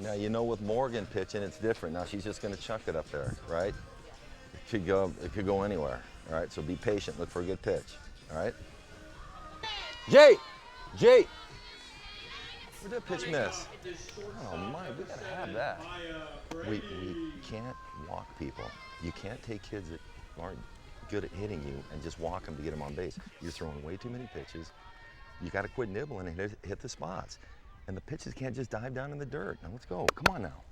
Speaker 11: Now, you know, with Morgan pitching, it's different. Now she's just going to chuck it up there, right? It could go anywhere, all right? So be patient, look for a good pitch, all right? Jay! Where'd that pitch miss? Oh my, we gotta have that. We can't walk people. You can't take kids that aren't good at hitting you and just walk them to get them on base. You're throwing way too many pitches. You gotta quit nibbling and hit the spots. And the pitches can't just dive down in the dirt. Now let's go, come on now.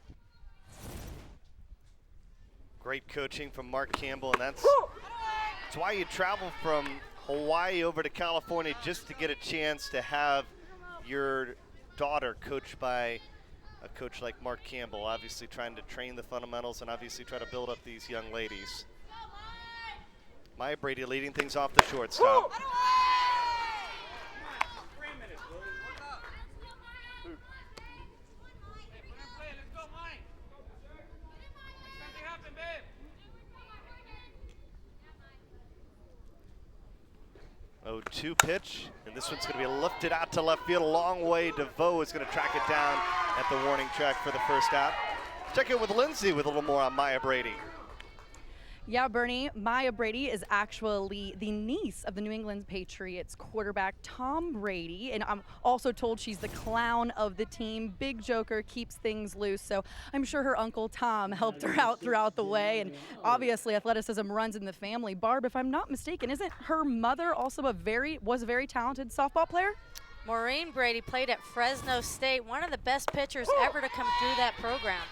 Speaker 4: Great coaching from Mark Campbell, and that's why you travel from Hawaii over to California, just to get a chance to have your daughter coached by a coach like Mark Campbell, obviously trying to train the fundamentals and obviously try to build up these young ladies. Maya Brady leading things off the shortstop. Oh, 2 pitch, and this one's going to be lifted out to left field a long way. DeVoe is going to track it down at the warning track for the first out. Check in with Lindsay with a little more on Maya Brady.
Speaker 7: Yeah, Bernie, Maya Brady is actually the niece of the New England Patriots quarterback Tom Brady, and I'm also told she's the clown of the team. Big joker, keeps things loose, so I'm sure her uncle Tom helped her out throughout the way, and obviously athleticism runs in the family. Barb, if I'm not mistaken, isn't her mother also was a very talented softball player?
Speaker 5: Maureen Brady played at Fresno State, one of the best pitchers ever to come through that program.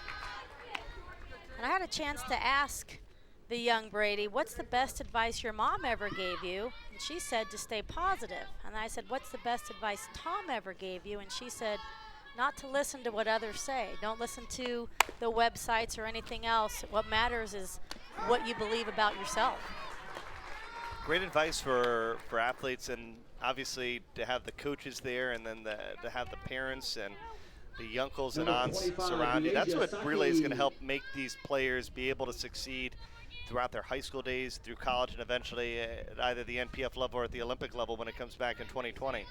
Speaker 5: And I had a chance to ask the young Brady, what's the best advice your mom ever gave you? And she said to stay positive. And I said, what's the best advice Tom ever gave you? And she said, not to listen to what others say. Don't listen to the websites or anything else. What matters is what you believe about yourself.
Speaker 4: Great advice for athletes, and obviously to have the coaches there, and then to have the parents and the uncles and aunts surround you. That's what really is going to help make these players be able to succeed throughout their high school days, through college, and eventually at either the NPF level or at the Olympic level when it comes back in 2020.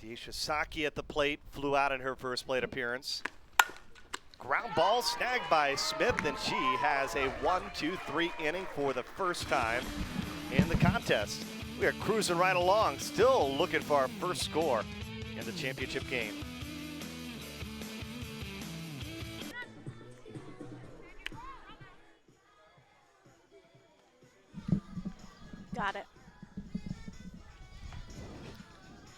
Speaker 4: Deisha Saki at the plate, flew out in her first plate appearance. Ground ball snagged by Smith, and she has a 1-2-3 inning for the first time in the contest. We are cruising right along, still looking for our first score in the championship game.
Speaker 5: Got it.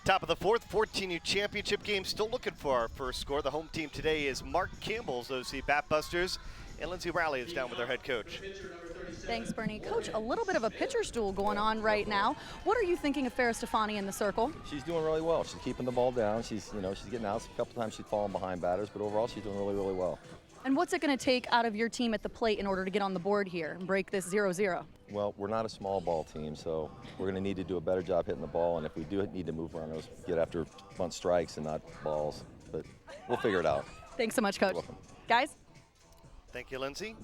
Speaker 4: Top of the 4th, 14U championship game, still looking for our first score. The home team today is Mark Campbell's OC Batbusters, and Lindsay Rally is down with their head coach.
Speaker 7: Thanks, Bernie. Coach, a little bit of a pitcher's duel going on right now. What are you thinking of Farrah Stefani in the circle?
Speaker 11: She's doing really well. She's keeping the ball down. She's getting out. A couple times she's fallen behind batters, but overall she's doing really, really well.
Speaker 7: And what's it going to take out of your team at the plate in order to get on the board here and break this 0-0?
Speaker 11: Well, we're not a small ball team, so we're going to need to do a better job hitting the ball, and if we do need to move runners, get after bunt strikes and not balls, but we'll figure it out.
Speaker 7: Thanks so much, Coach.
Speaker 11: You're welcome.
Speaker 7: Guys?
Speaker 4: Thank you, Lindsay.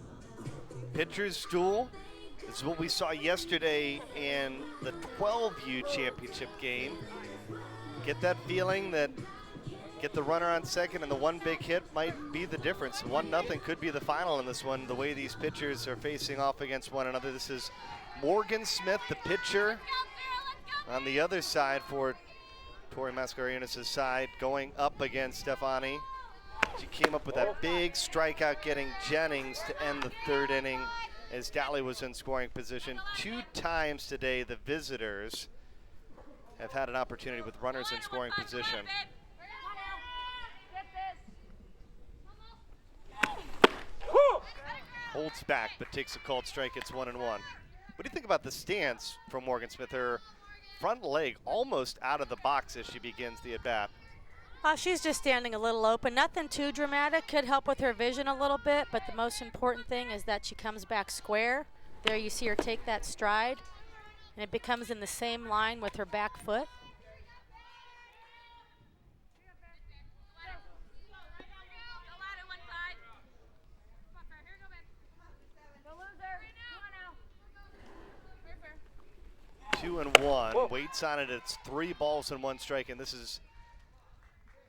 Speaker 4: Pitcher's stool. This is what we saw yesterday in the 12U championship game. Get that feeling that get the runner on second and the one big hit might be the difference. 1-0 could be the final in this one, the way these pitchers are facing off against one another. This is Morgan Smith, the pitcher, on the other side for Tori Mascarenas' side, going up against Stefani. She came up with that big strikeout, getting Jennings to end the third inning as Dowley was in scoring position. 2 times today, the visitors have had an opportunity with runners in scoring position. Holds back, but takes a called strike. It's 1-1. What do you think about the stance from Morgan Smith? Her front leg almost out of the box as she begins the at-bat.
Speaker 5: She's just standing a little open. Nothing too dramatic. Could help with her vision a little bit, but the most important thing is that she comes back square. There you see her take that stride, and it becomes in the same line with her back foot.
Speaker 4: Two and one. Waits on it. It's 3 balls and 1 strike, and this is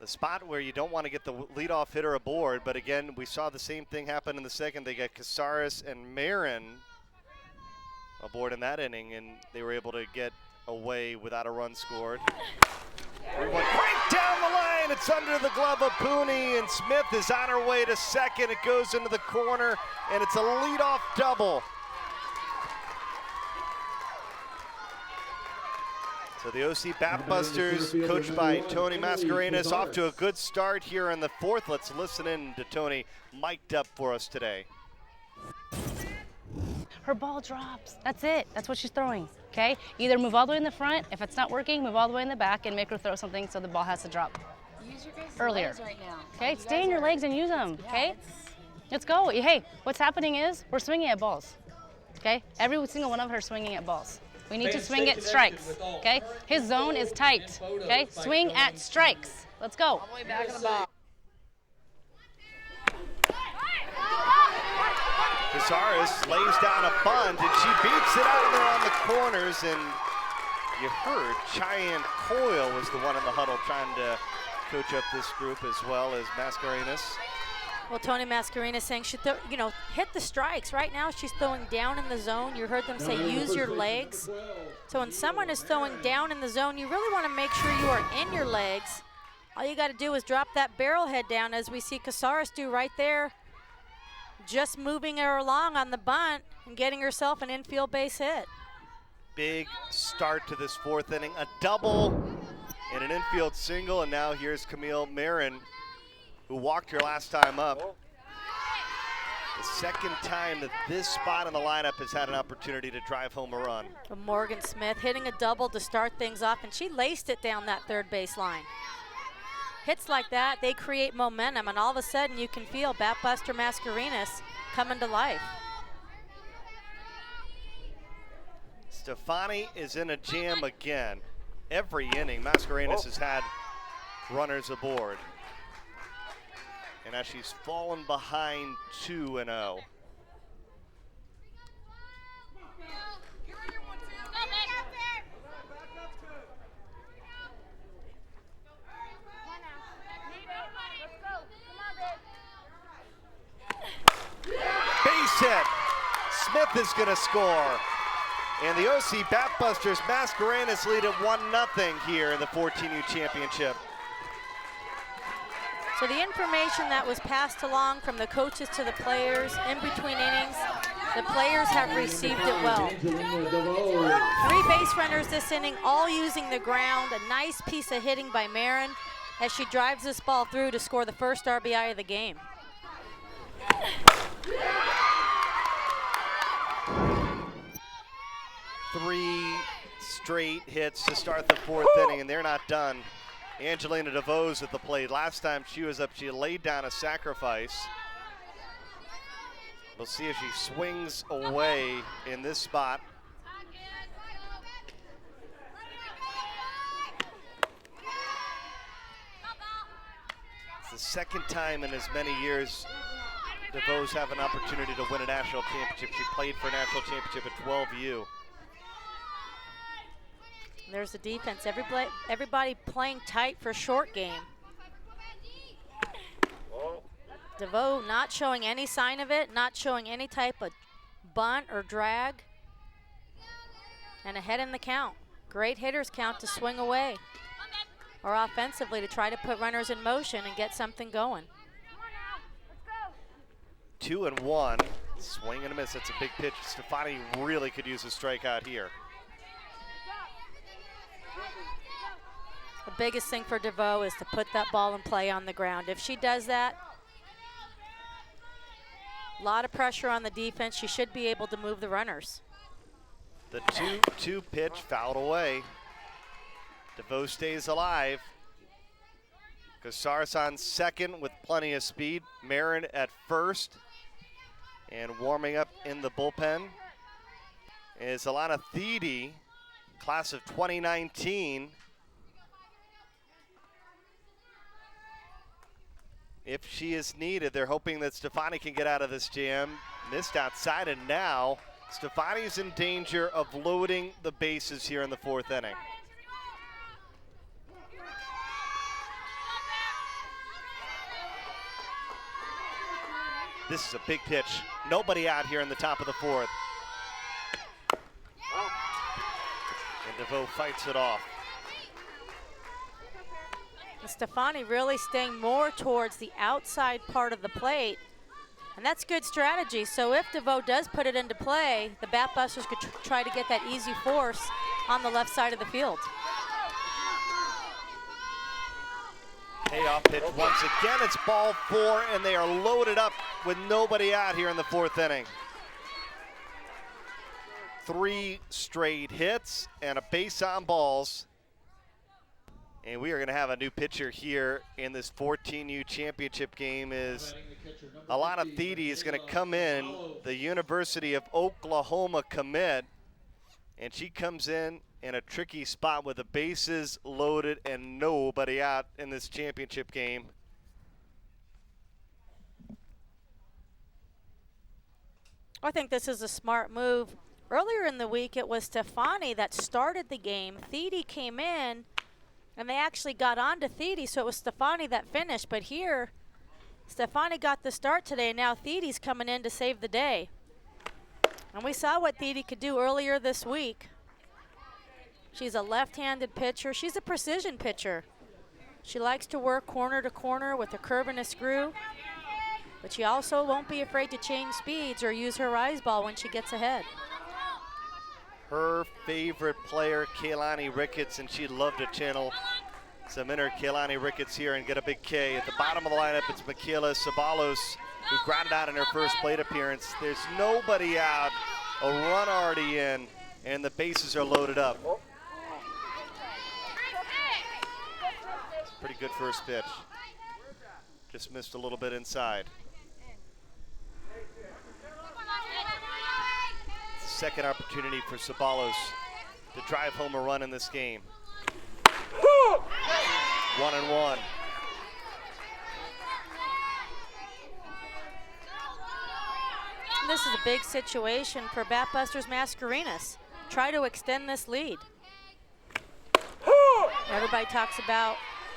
Speaker 4: the spot where you don't want to get the leadoff hitter aboard. But again, we saw the same thing happen in the second. They got Casares and Marin aboard in that inning, and they were able to get away without a run scored. Right down the line. It's under the glove of Pooney, and Smith is on her way to second. It goes into the corner, and it's a leadoff double. So the OC Batbusters, coached by Tony Mascarenas, off to a good start here in the 4th. Let's listen in to Tony, mic'd up for us today.
Speaker 12: Her ball drops. That's it. That's what she's throwing, okay? Either move all the way in the front. If it's not working, move all the way in the back and make her throw something so the ball has to drop
Speaker 13: Use your guys'
Speaker 12: earlier.
Speaker 13: legs right now.
Speaker 12: Okay, stay in your legs and use them, okay? Let's go. Hey, what's happening is we're swinging at balls, okay? Every single one of her swinging at balls. We need to swing at strikes, okay? His zone is tight, okay? Swing at strikes. Let's go.
Speaker 13: All the way back of the ball.
Speaker 4: Casares lays down a bunt, and she beats it out of there on the corners, and you heard Cheyenne Coyle was the one in the huddle trying to coach up this group as well as Mascarenas.
Speaker 5: Well, Tony Mascarenas saying she hit the strikes. Right now she's throwing down in the zone. You heard them say use your legs. So when someone is throwing down in the zone, you really want to make sure you are in your legs. All you got to do is drop that barrel head down, as we see Casares do right there. Just moving her along on the bunt and getting herself an infield base hit.
Speaker 4: Big start to this 4th inning. A double and an infield single, and now here's Camille Marin, who walked her last time up. The second time that this spot in the lineup has had an opportunity to drive home a run.
Speaker 5: Morgan Smith hitting a double to start things off, and she laced it down that third base line. Hits like that, they create momentum, and all of a sudden you can feel Batbuster Mascarenas coming to life.
Speaker 4: Stefani is in a jam again. Every inning, Mascarenas has had runners aboard. And now she's fallen behind 2-0. Base hit. Smith is going to score. And the OC Batbusters Mascarenas lead at 1-0 here in the 14U championship.
Speaker 5: So the information that was passed along from the coaches to the players in between innings, the players have received it well. 3 base runners this inning, all using the ground. A nice piece of hitting by Marin as she drives this ball through to score the first RBI of the game.
Speaker 4: Three straight hits to start the 4th inning, and they're not done. Angelina DeVos at the plate. Last time she was up, she laid down a sacrifice. We'll see if she swings away in this spot. It's the second time in as many years DeVos have an opportunity to win a national championship. She played for a national championship at 12U.
Speaker 5: There's the defense. Everybody playing tight for short game. DeVos not showing any sign of it, not showing any type of bunt or drag. And ahead in the count. Great hitters count to swing away. Or offensively to try to put runners in motion and get something going.
Speaker 4: 2-1. Swing and a miss. That's a big pitch. Stefani really could use a strikeout here.
Speaker 5: The biggest thing for DeVos is to put that ball in play on the ground. If she does that, a lot of pressure on the defense. She should be able to move the runners.
Speaker 4: The 2-2 pitch fouled away. DeVos stays alive. Casares on second with plenty of speed. Marin at first. And warming up in the bullpen is Alana Thede, class of 2019. If she is needed, they're hoping that Stefani can get out of this jam. Missed outside, and now Stefani's in danger of loading the bases here in the fourth inning. This is a big pitch. Nobody out here in the top of the fourth. And DeVos fights it off.
Speaker 5: Stefani really staying more towards the outside part of the plate, and that's good strategy. So if DeVos does put it into play, the Batbusters could try to get that easy force on the left side of the field.
Speaker 4: Payoff pitch once again. It's ball 4, and they are loaded up with nobody out here in the fourth inning. 3 straight hits and a base on balls. And we are going to have a new pitcher here in this 14U championship game. Is Alana Thede is going to come in, the University of Oklahoma commit. And she comes in a tricky spot with the bases loaded and nobody out in this championship game.
Speaker 5: I think this is a smart move. Earlier in the week, it was Stefani that started the game. Thede came in, and they actually got on to Thede, so it was Stefani that finished. But here, Stefani got the start today, and now Thede's coming in to save the day. And we saw what Thede could do earlier this week. She's a left-handed pitcher. She's a precision pitcher. She likes to work corner to corner with a curve and a screw. But she also won't be afraid to change speeds or use her rise ball when she gets ahead.
Speaker 4: Her favorite player, Kaylani Ricketts, and she'd love to channel some inner Kaylani Ricketts here and get a big K. At the bottom of the lineup, it's Michaela Ceballos, who grounded out in her first plate appearance. There's nobody out, a run already in, and the bases are loaded up. It's a pretty good first pitch. Just missed a little bit inside. Second opportunity for Ceballos to drive home a run in this game. 1-1.
Speaker 5: This is a big situation for Batbusters Mascarenas. Try to extend this lead. Everybody talks about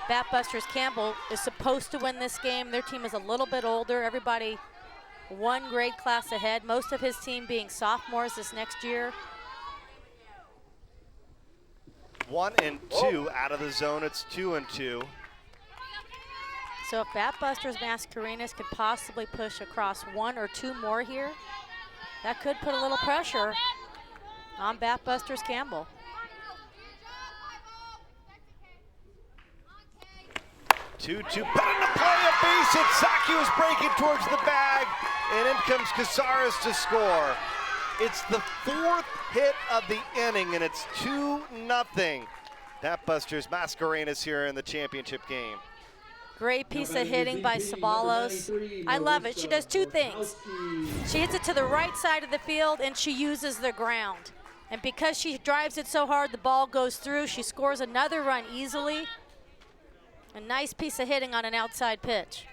Speaker 5: Batbusters Campbell is supposed to win this game. Their team is a little bit older. Everybody one grade class ahead, most of his team being sophomores this next year.
Speaker 4: 1-2 out of the zone. It's 2-2.
Speaker 5: So if Batbusters Mascarenas could possibly push across 1 or 2 more here, that could put a little pressure on Batbusters Campbell.
Speaker 4: 2-2, put into play, a base hit. Saki was breaking towards the bag, and in comes Casares to score. It's the 4th hit of the inning, and it's 2-0. Batbusters Mascarenas here in the championship game.
Speaker 5: Great piece of hitting by Ceballos. I love it. She does 2 things. She hits it to the right side of the field, and she uses the ground. And because she drives it so hard, the ball goes through. She scores another run easily. A nice piece of hitting on an outside pitch.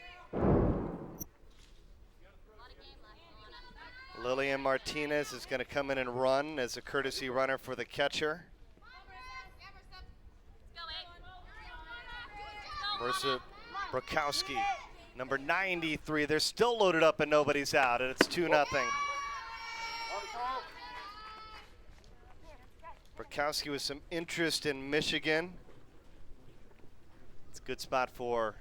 Speaker 4: Lillian Martinez is going to come in and run as a courtesy runner for the catcher. Marissa Brokowski, number 93. They're still loaded up and nobody's out, and it's 2-0. Brokowski with some interest in Michigan. It's a good spot for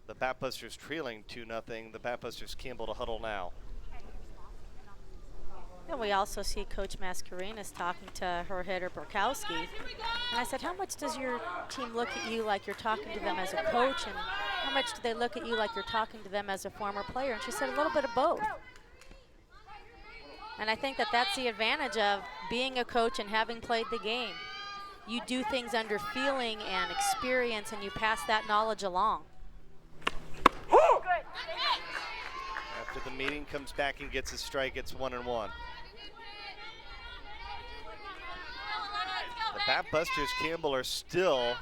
Speaker 4: the Batbusters trailing 2-0. The Batbusters Campbell to huddle now.
Speaker 5: And we also see Coach Mascarenas talking to her hitter Brokowski. And I said, how much does your team look at you like you're talking to them as a coach, and how much do they look at you like you're talking to them as a former player? And she said a little bit of both. And I think that that's the advantage of being a coach and having played the game. You do things under feeling and experience, and you pass that knowledge along.
Speaker 4: After the meeting, comes back and gets a strike. It's 1-1. The Batbusters Campbell are still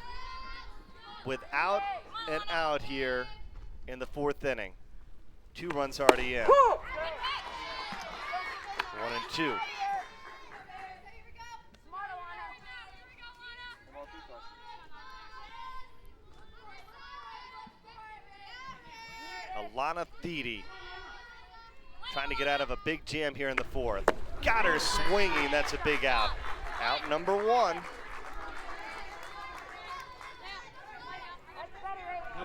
Speaker 4: without an out here in the 4th inning. 2 runs already in. 1-2. Alana Thede trying to get out of a big jam here in the 4th. Got her swinging. That's a big out. Out number 1.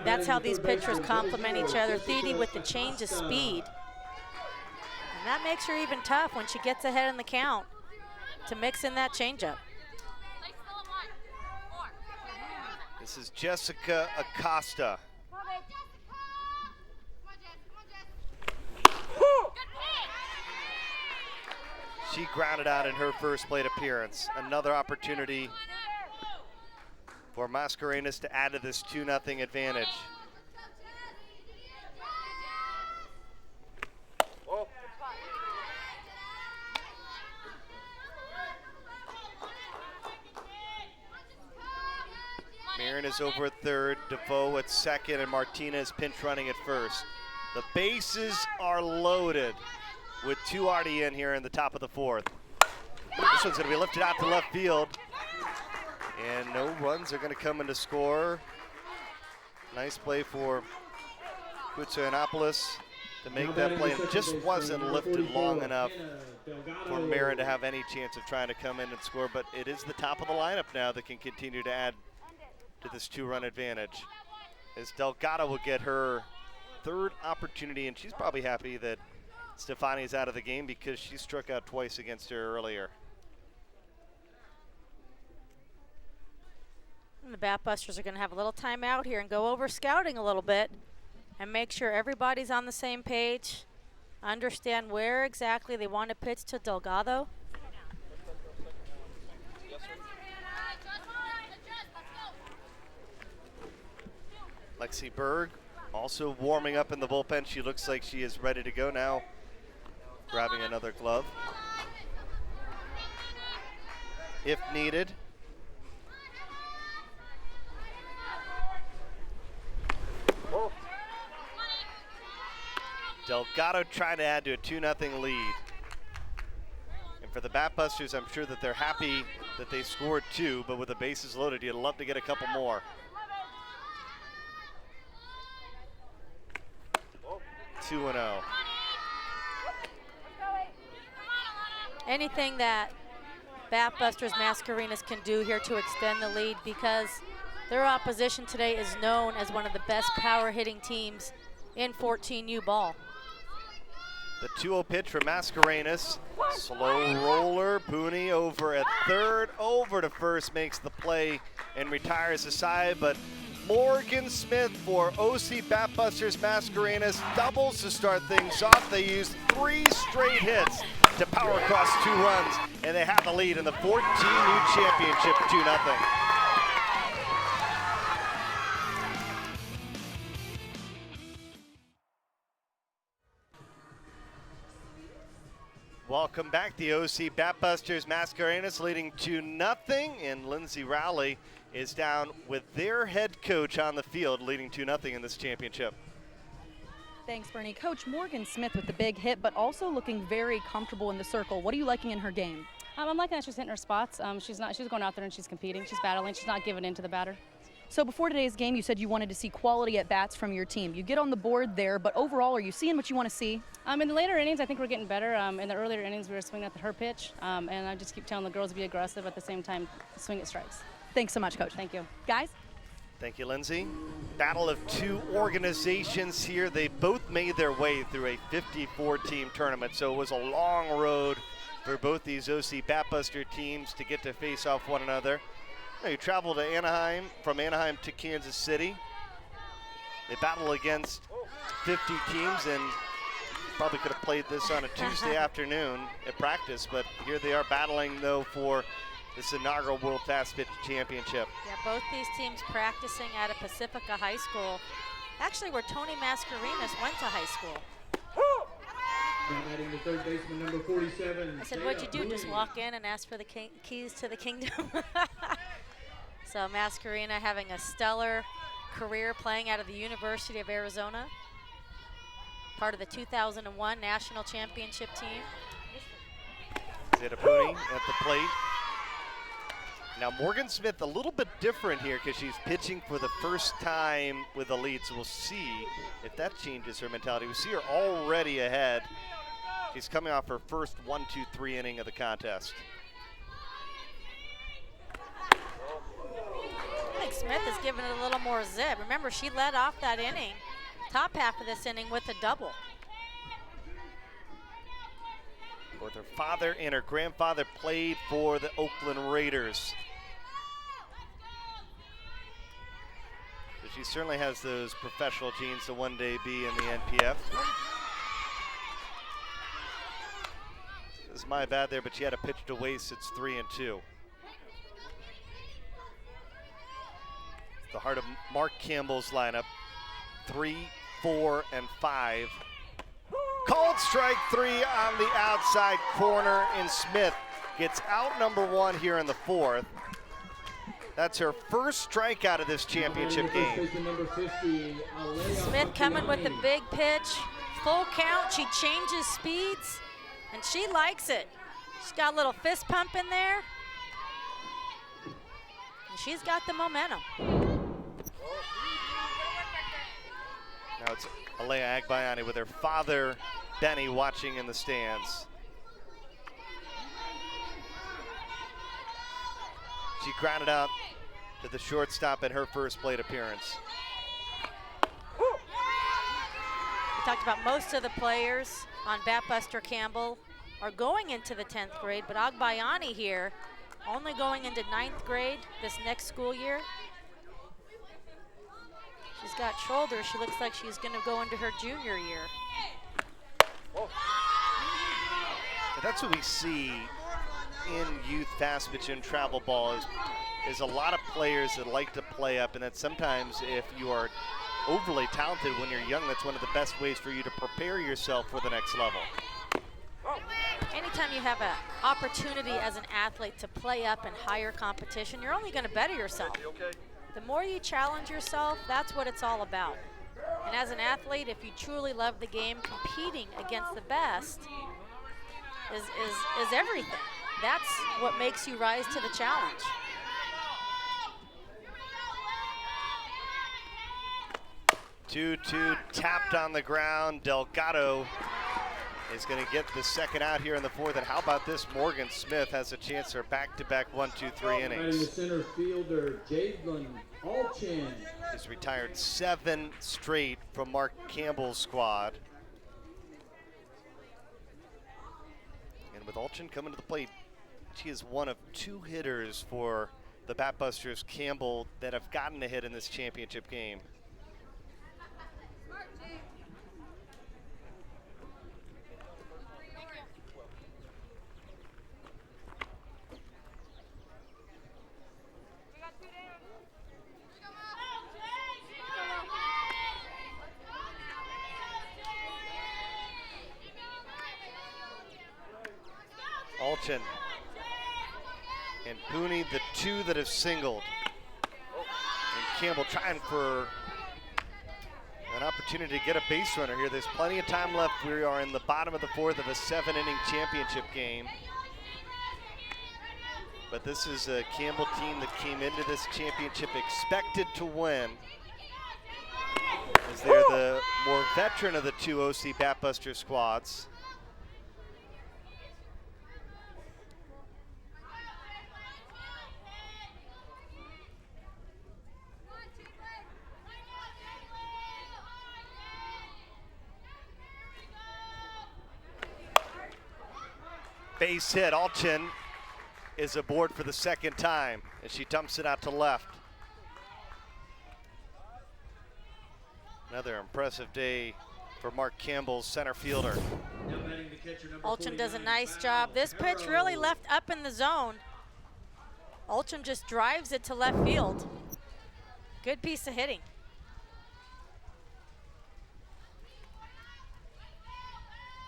Speaker 5: That's how these pitchers complement each other. Thede with the change of speed. And that makes her even tough when she gets ahead in the count to mix in that changeup.
Speaker 4: This is Jessica Acosta. She grounded out in her first plate appearance. Another opportunity for Mascarenas to add to this 2-0 advantage. Marin is over at third, DeVoe at second, and Martinez pinch running at first. The bases are loaded with 2 already in here in the top of the 4th. This one's going to be lifted out to left field. And no runs are going to come in to score. Nice play for Kutsuanopoulos to make that play. It just wasn't lifted long enough for Marin to have any chance of trying to come in and score. But it is the top of the lineup now that can continue to add to this 2-run advantage. As Delgado will get her 3rd opportunity, and she's probably happy that Stefani's out of the game because she struck out twice against her earlier.
Speaker 5: And the Batbusters are going to have a little time out here and go over scouting a little bit and make sure everybody's on the same page, understand where exactly they want to pitch to Delgado.
Speaker 4: Lexi Berg also warming up in the bullpen. She looks like she is ready to go now, grabbing another glove if needed. Delgado trying to add to a 2-0 lead. And for the Batbusters, I'm sure that they're happy that they scored 2, but with the bases loaded, you'd love to get a couple more. 2-0.
Speaker 5: Anything that Batbusters Mascarenas can do here to extend the lead, because their opposition today is known as one of the best power hitting teams in 14U ball.
Speaker 4: The 2-0 pitch for Mascarenas. Slow roller. Pooney over at third, over to first, makes the play and retires the side. But Morgan Smith for OC Batbusters Mascarenas doubles to start things off. They used 3 straight hits to power across 2 runs, and they have the lead in the 14U championship, 2-0. Welcome back. The OC Batbusters Mascarenas leading 2-0, and Lindsay Rowley is down with their head coach on the field, leading 2-0 in this championship.
Speaker 7: Thanks, Bernie. Coach, Morgan Smith with the big hit, but also looking very comfortable in the circle. What are you liking in her game?
Speaker 12: I'm liking that she's hitting her spots. She's going out there and she's competing. She's battling. She's not giving in to the batter.
Speaker 7: So before today's game, you said you wanted to see quality at bats from your team. You get on the board there, but overall, are you seeing what you want to see?
Speaker 12: In the later innings, I think we're getting better. In the earlier innings, we were swinging at her pitch, and I just keep telling the girls to be aggressive at the same time, swing at strikes.
Speaker 7: Thanks so much, Coach.
Speaker 12: Thank you.
Speaker 7: Guys?
Speaker 4: Thank you, Lindsay. Battle of two organizations here. They both made their way through a 54-team tournament, so it was a long road for both these OC Batbuster teams to get to face off one another. You travel to Anaheim, from Anaheim to Kansas City. They battle against 50 teams, and probably could have played this on a Tuesday afternoon at practice, but here they are battling, though, for this inaugural World Fastpitch Championship.
Speaker 5: Yeah, both these teams practicing at a Pacifica High School, actually where Tony Mascarenas went to high school.
Speaker 9: Batting the third baseman, number 47.
Speaker 5: I said, what'd you do? Just walk in and ask for the keys to the kingdom? So Mascarena having a stellar career playing out of the University of Arizona. Part of the 2001 National Championship team.
Speaker 4: Zitapuni at the plate. Now Morgan Smith a little bit different here because she's pitching for the first time with a lead, so we'll see if that changes her mentality. We see her already ahead. She's coming off her first 1-2-3 inning of the contest.
Speaker 5: I think Smith is giving it a little more zip. Remember, she led off that inning, top half of this inning, with a double.
Speaker 4: Both her father and her grandfather played for the Oakland Raiders. So she certainly has those professional genes to one day be in the NPF. This is my bad there, but she had a pitch to waste. It's 3-2. The heart of Mark Campbell's lineup, 3, 4, and 5. Called strike 3 on the outside corner, and Smith gets out number 1 here in the 4th. That's her first strikeout of this championship game.
Speaker 5: Smith coming with a big pitch, full count. She changes speeds, and she likes it. She's got a little fist pump in there, and she's got the momentum.
Speaker 4: Now it's Alea Agbayani with her father, Benny, watching in the stands. She grounded out to the shortstop in her first plate appearance.
Speaker 5: We talked about most of the players on Batbuster Campbell are going into the 10th grade, but Agbayani here only going into 9th grade this next school year. She's got shoulders. She looks like she's going to go into her junior year.
Speaker 4: That's what we see in youth fastpitch and travel ball is a lot of players that like to play up, and that sometimes if you are overly talented when you're young, that's one of the best ways for you to prepare yourself for the next level.
Speaker 5: Anytime you have an opportunity as an athlete to play up in higher competition, you're only going to better yourself. The more you challenge yourself, that's what it's all about. And as an athlete, if you truly love the game, competing against the best is everything. That's what makes you rise to the challenge.
Speaker 4: Two tapped on the ground. Delgado is going to get the second out here in the 4th. And how about this? Morgan Smith has a chance for back-to-back 1-2-3 innings.
Speaker 9: The center fielder, Jalen Alchin.
Speaker 4: He's retired 7 straight from Mark Campbell's squad. And with Alchin coming to the plate, she is one of 2 hitters for the Batbusters Campbell that have gotten a hit in this championship game. Alchin and Pooney, the 2 that have singled. And Campbell trying for An opportunity to get a base runner here. There's plenty of time left. We are in the bottom of the fourth of a 7-inning championship game. But this is a Campbell team that came into this championship expected to win, as they're the more veteran of the two OC Batbuster squads. Base hit. Alchin is aboard for the second time as she dumps it out to left. Another impressive day for Mark Campbell's center fielder.
Speaker 5: Alchin does a nice job. This pitch really left up in the zone. Alchin just drives it to left field. Good piece of hitting.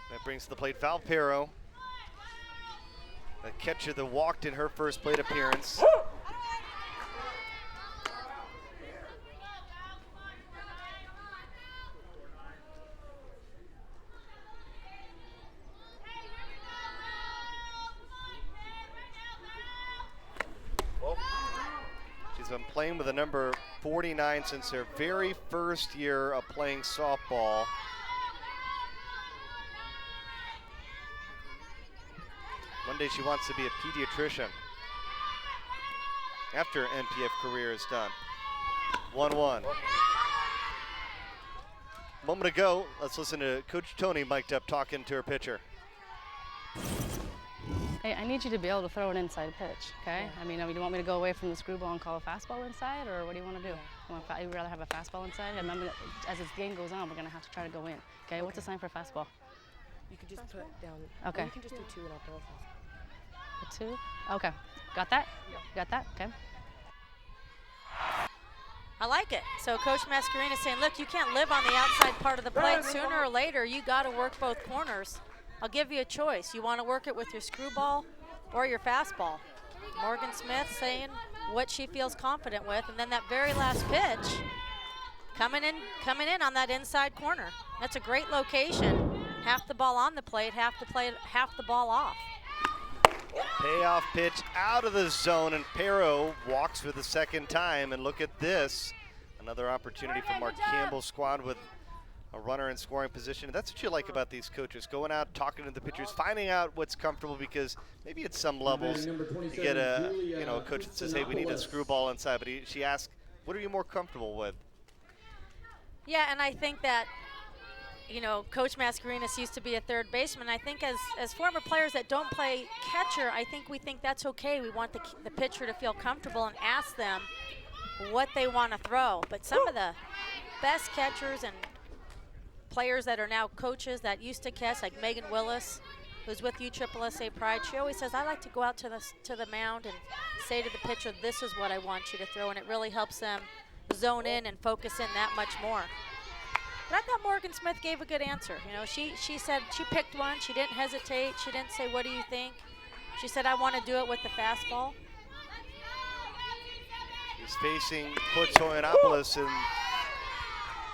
Speaker 4: That brings to the plate Valpero, a catcher that walked in her first plate appearance. She's been playing with the number 49 since her very first year of playing softball. One day she wants to be a pediatrician after her NPF career is done. 1-1. Moment ago, let's listen to Coach Tony mic'd up talking to her pitcher.
Speaker 12: Hey, I need you to be able to throw an inside pitch, okay? Yeah. I mean, do you want me to go away from the screwball and call a fastball inside, or what do you want to do? Yeah. You'd rather have a fastball inside? I remember, as this game goes on, we're going to have to try to go in. Okay, what's the sign for fastball?
Speaker 8: You can just put down.
Speaker 12: Okay.
Speaker 8: You can just do 2 and I'll throw a fastball.
Speaker 12: 2? Okay. Got that? Got that? Okay.
Speaker 5: I like it. So Coach Mascarenas is saying, look, you can't live on the outside part of the plate. Sooner or later, you got to work both corners. I'll give you a choice. You want to work it with your screwball or your fastball. Morgan Smith saying what she feels confident with. And then that very last pitch, coming in on that inside corner. That's a great location. Half the ball on the plate, half the ball off.
Speaker 4: Payoff pitch out of the zone, and Pero walks for the second time. And look at this, another opportunity for Mark Campbell's squad with a runner in scoring position. That's what you like about these coaches, going out, talking to the pitchers, finding out what's comfortable, because maybe at some levels you get a coach that says, hey, we need a screwball inside, but she asks, what are you more comfortable with?
Speaker 5: Yeah, and I think that Coach Mascarenas used to be a third baseman. I think as former players that don't play catcher, I think we think that's okay. We want the pitcher to feel comfortable and ask them what they want to throw. But some of the best catchers and players that are now coaches that used to catch, like Megan Willis, who's with USSSA Pride, she always says, I like to go out to the mound and say to the pitcher, this is what I want you to throw, and it really helps them zone in and focus in that much more. But I thought Morgan Smith gave a good answer. She said she picked one. She didn't hesitate. She didn't say, what do you think? She said, I want to do it with the fastball.
Speaker 4: He's facing Kotsorianopolis in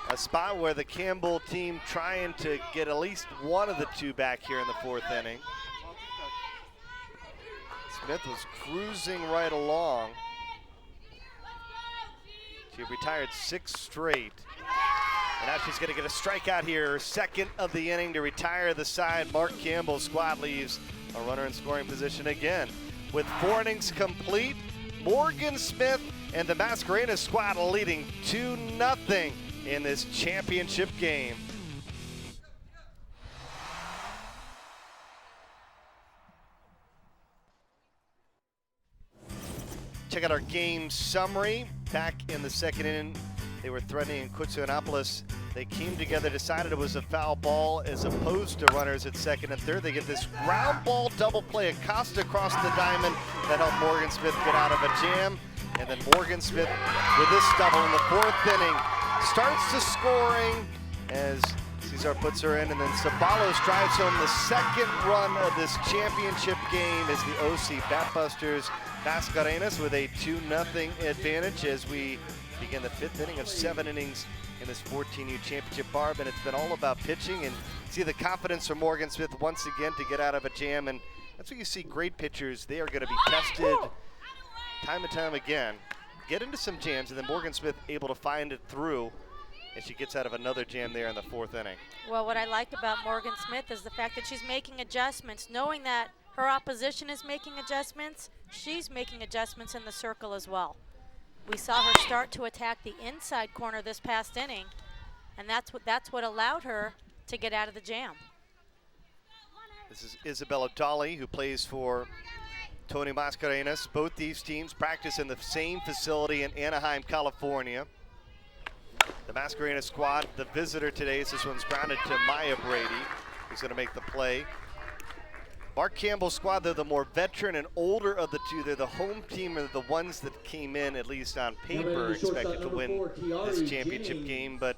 Speaker 4: a spot where the Campbell team trying to get at least one of the two back here in the fourth inning. Smith was cruising right along. She retired 6 straight. And now she's going to get a strikeout here, second of the inning to retire the side. Mark Campbell's squad leaves a runner in scoring position again. With 4 innings complete, Morgan Smith and the Mascarenas squad leading 2-0 in this championship game. Check out our game summary. Back in the second inning, they were threatening Kotsorianopolis. They came together, decided it was a foul ball as opposed to runners at second and third. They get this ground ball double play, Acosta across the diamond that helped Morgan Smith get out of a jam. And then Morgan Smith with this double in the fourth inning starts the scoring as Cesar puts her in, and then Sabalos drives home the second run of this championship game as the OC Batbusters Mascarenas with a 2-0 advantage as we begin the 5th inning of 7 innings in this 14U championship, Barb, and it's been all about pitching, and see the confidence from Morgan Smith once again to get out of a jam, and that's what you see. Great pitchers, they are going to be tested time and time again, get into some jams, and then Morgan Smith able to find it through, and she gets out of another jam there in the 4th inning.
Speaker 5: Well, what I like about Morgan Smith is the fact that she's making adjustments, knowing that her opposition is making adjustments, she's making adjustments in the circle as well. We saw her start to attack the inside corner this past inning, and that's what allowed her to get out of the jam.
Speaker 4: This is Isabella Dolly, who plays for Tony Mascarenas. Both these teams practice in the same facility in Anaheim, California. The Mascarenas squad, the visitor today, is this one's grounded to Maya Brady, who's going to make the play. Mark Campbell's squad, they're the more veteran and older of the two. They're the home team, are the ones that came in, at least on paper, expected to win this championship game. But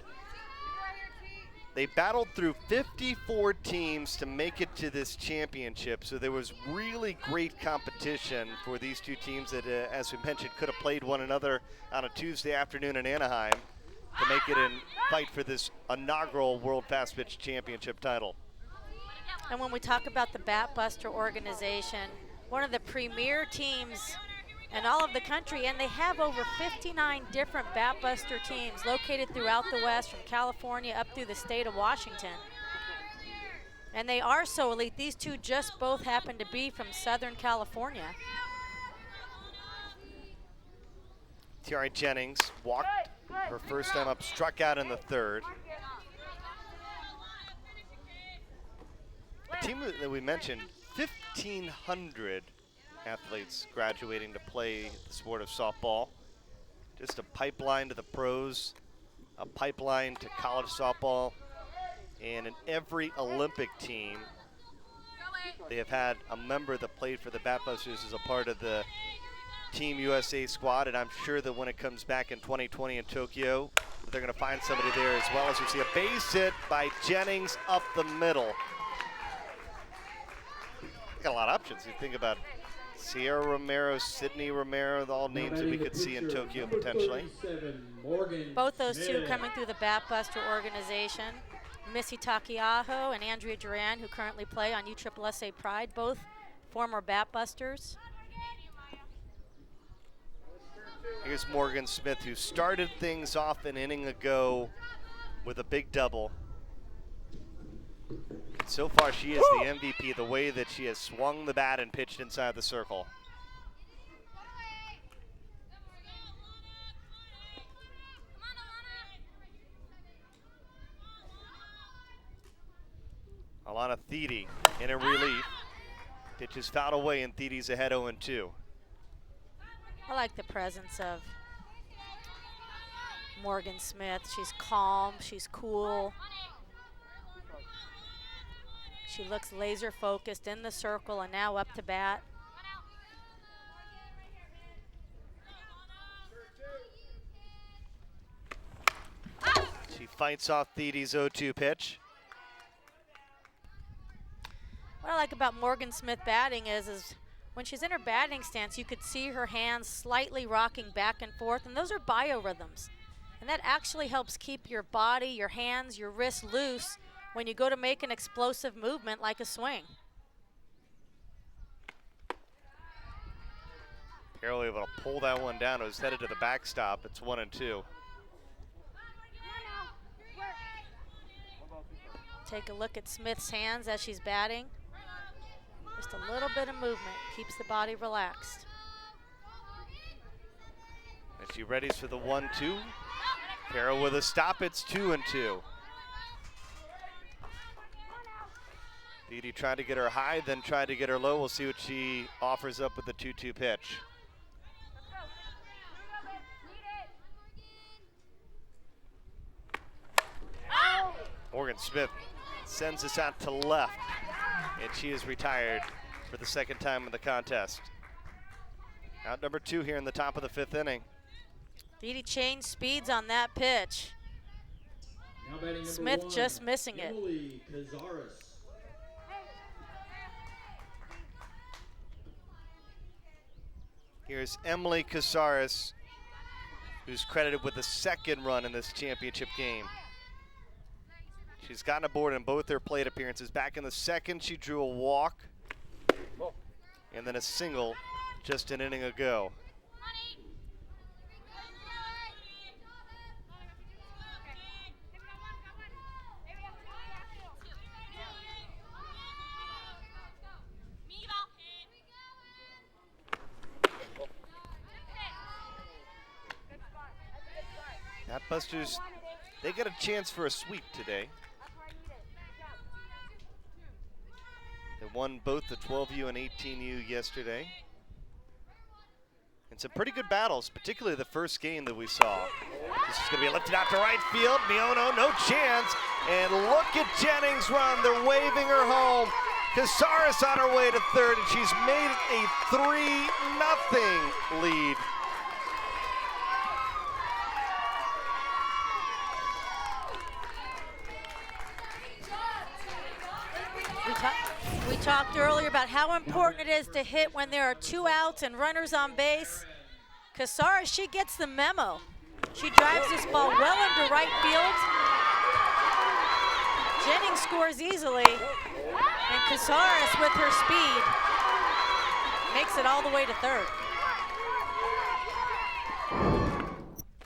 Speaker 4: they battled through 54 teams to make it to this championship. So there was really great competition for these two teams that, as we mentioned, could have played one another on a Tuesday afternoon in Anaheim to make it and fight for this inaugural World Fastpitch Championship title.
Speaker 5: And when we talk about the Batbuster organization, one of the premier teams in all of the country, and they have over 59 different Batbuster teams located throughout the West, from California up through the state of Washington. And they are so elite. These two just both happen to be from Southern California.
Speaker 4: Tiari Jennings walked her first time up, struck out in the 3rd. A team that we mentioned, 1,500 athletes graduating to play the sport of softball. Just a pipeline to the pros, a pipeline to college softball, and in every Olympic team, they have had a member that played for the Batbusters as a part of the Team USA squad, and I'm sure that when it comes back in 2020 in Tokyo, they're going to find somebody there as well. As we see a base hit by Jennings up the middle. Got a lot of options. You think about Sierra Romero, Sydney Romero, all names that we could see in Tokyo potentially.
Speaker 5: Both those two coming through the Batbuster organization. Missy Takiaho and Andrea Duran, who currently play on USSSA Pride, both former Batbusters.
Speaker 4: Here's Morgan Smith, who started things off an inning ago with a big double. So far, she is the MVP, the way that she has swung the bat and pitched inside the circle. Alana Thede in a relief. Pitch is fouled away, and Thede's ahead 0-2.
Speaker 5: I like the presence of Morgan Smith. She's calm, she's cool. She looks laser focused in the circle and now up to bat.
Speaker 4: She fights off Thede's 0-2 pitch.
Speaker 5: What I like about Morgan Smith batting is when she's in her batting stance, you could see her hands slightly rocking back and forth, and those are biorhythms. And that actually helps keep your body, your hands, your wrists loose when you go to make an explosive movement like a swing.
Speaker 4: Barely able to pull that one down. It was headed to the backstop. It's 1-2.
Speaker 5: Take a look at Smith's hands as she's batting. Just a little bit of movement keeps the body relaxed.
Speaker 4: And she readies for the 1-2. Carroll with a stop. It's 2-2. Thede tried to get her high, then tried to get her low. We'll see what she offers up with the 2-2 pitch. Morgan Smith sends this out to left, and she is retired for the second time in the contest. Out number 2 here in the top of the 5th inning.
Speaker 5: Thede changed speeds on that pitch. Smith just missing it.
Speaker 4: Here's Emily Casares, who's credited with the second run in this championship game. She's gotten aboard in both their plate appearances. Back in the second, she drew a walk and then a single just an inning ago. Batbusters, they get a chance for a sweep today. They won both the 12U and 18U yesterday. And some pretty good battles, particularly the first game that we saw. This is going to be lifted out to right field. Miono, no chance. And look at Jennings run. They're waving her home. Casares on her way to third, and she's made it a 3-0 lead.
Speaker 5: We talked earlier about how important it is to hit when there are 2 outs and runners on base. Casares, she gets the memo. She drives this ball well into right field. Jennings scores easily, and Casares, with her speed, makes it all the way to third.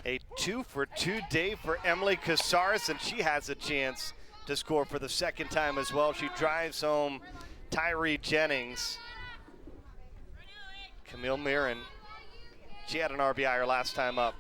Speaker 4: A 2-for-2 day for Emily Casares, and she has a chance to score for the second time as well. She drives home Tyree Jennings. Camille Mirren, she had an RBI her last time up.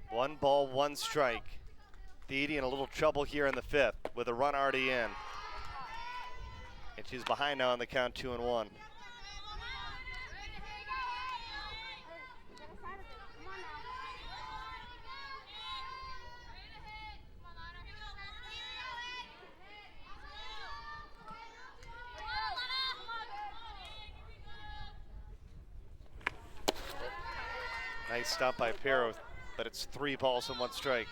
Speaker 4: One ball, one strike. Thede in a little trouble here in the fifth with a run already in. And she's behind now on the count, 2-1. Nice stop by Pero, but it's 3 balls and 1 strike.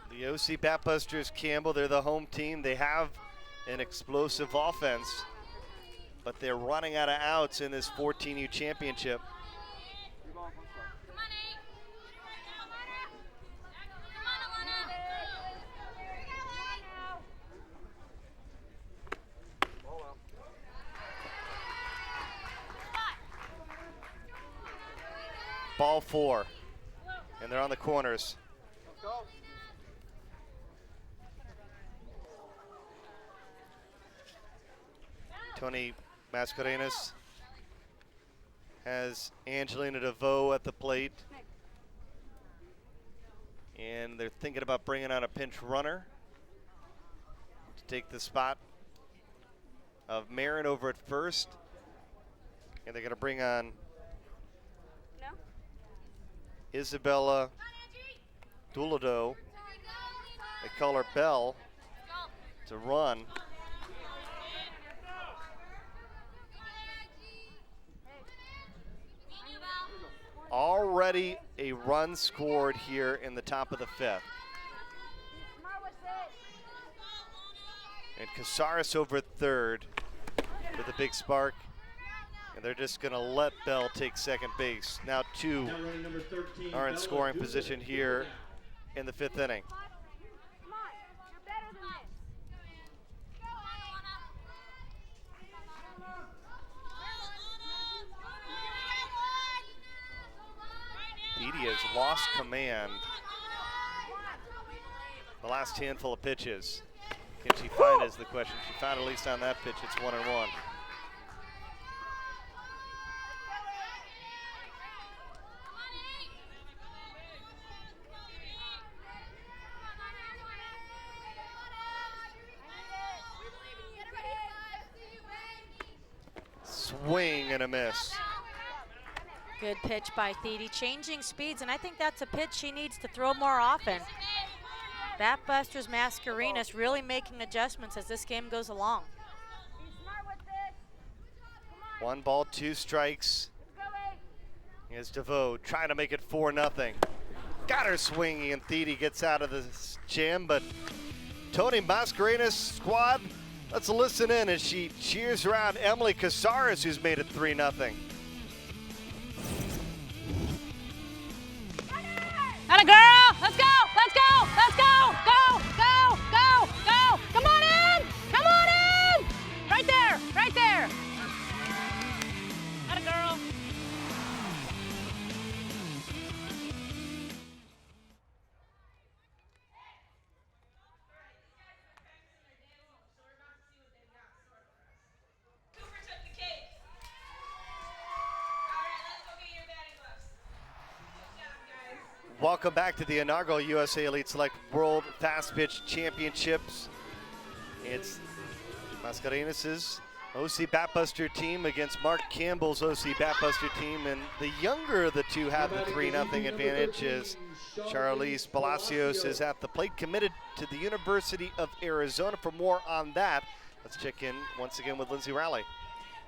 Speaker 4: The OC Batbusters, Campbell, they're the home team. They have an explosive offense, but they're running out of outs in this 14U championship. Ball 4, and they're on the corners. Tony Mascarenas has Angelina DeVoe at the plate. And they're thinking about bringing on a pinch runner to take the spot of Marin over at first. And they're going to bring on Isabella Dulado. They call her Bell to run. Already a run scored here in the top of the fifth. And Casares over at third with a big spark. And they're just going to let Bell take second base. Now 2 are in scoring position here in the 5th inning. Thede has lost command the last handful of pitches. Can she find is the question. She found at least on that pitch. It's 1-1. Swing and a miss.
Speaker 5: Good pitch by Thede, changing speeds, and I think that's a pitch she needs to throw more often. Batbusters Mascarenas really making adjustments as this game goes along.
Speaker 4: 1 ball, 2 strikes. Here's DeVoe trying to make it 4-0. Got her swinging, and Thede gets out of the jam, but Tony Mascarenas' squad, let's listen in as she cheers around Emily Casares, who's made it 3-0.
Speaker 12: Atta girl, let's go, let's go, let's go, go, go, go, go. Come on in, come on in. Right there, right there. Atta girl.
Speaker 4: Welcome back to the inaugural USA Elite Select World Fastpitch Championships. It's Mascarenas' OC Batbuster team against Mark Campbell's OC Batbuster team, and the younger of the two have the 3-0 advantage as Charlize Palacios is at the plate, committed to the University of Arizona. For more on that, let's check in once again with Lindsay Rally.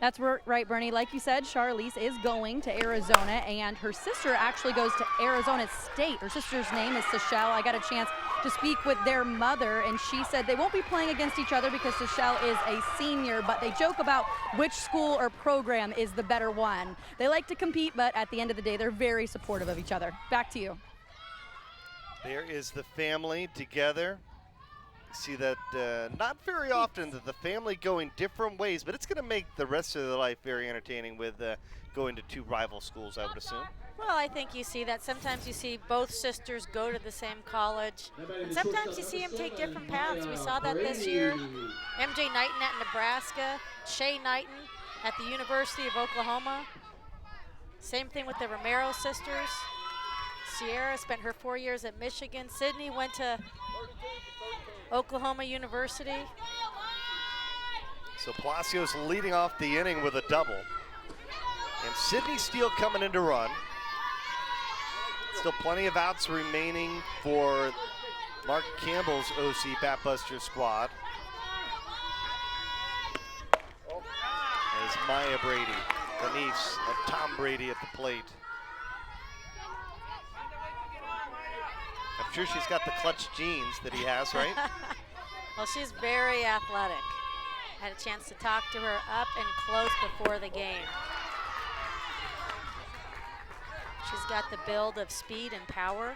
Speaker 7: That's right, Bernie. Like you said, Charlize is going to Arizona, and her sister actually goes to Arizona State. Her sister's name is Seychelle. I got a chance to speak with their mother, and she said they won't be playing against each other because Seychelle is a senior, but they joke about which school or program is the better one. They like to compete, but at the end of the day, they're very supportive of each other. Back to you.
Speaker 4: There is the family together. See that not very often, that the family going different ways, but it's going to make the rest of their life very entertaining with going to 2 rival schools, I would assume.
Speaker 5: Well, I think you see that. Sometimes you see both sisters go to the same college, and sometimes you see them take different paths. We saw that this year. MJ Knighton at Nebraska, Shay Knighton at the University of Oklahoma. Same thing with the Romero sisters. Sierra spent her 4 years at Michigan. Sydney went to Oklahoma University.
Speaker 4: So Palacios leading off the inning with a double. And Sydney Steele coming in to run. Still plenty of outs remaining for Mark Campbell's OC Batbuster squad. As Maya Brady, the niece of Tom Brady, at the plate. I'm sure she's got the clutch genes that he has, right?
Speaker 5: Well, she's very athletic. Had a chance to talk to her up and close before the game. She's got the build of speed and power.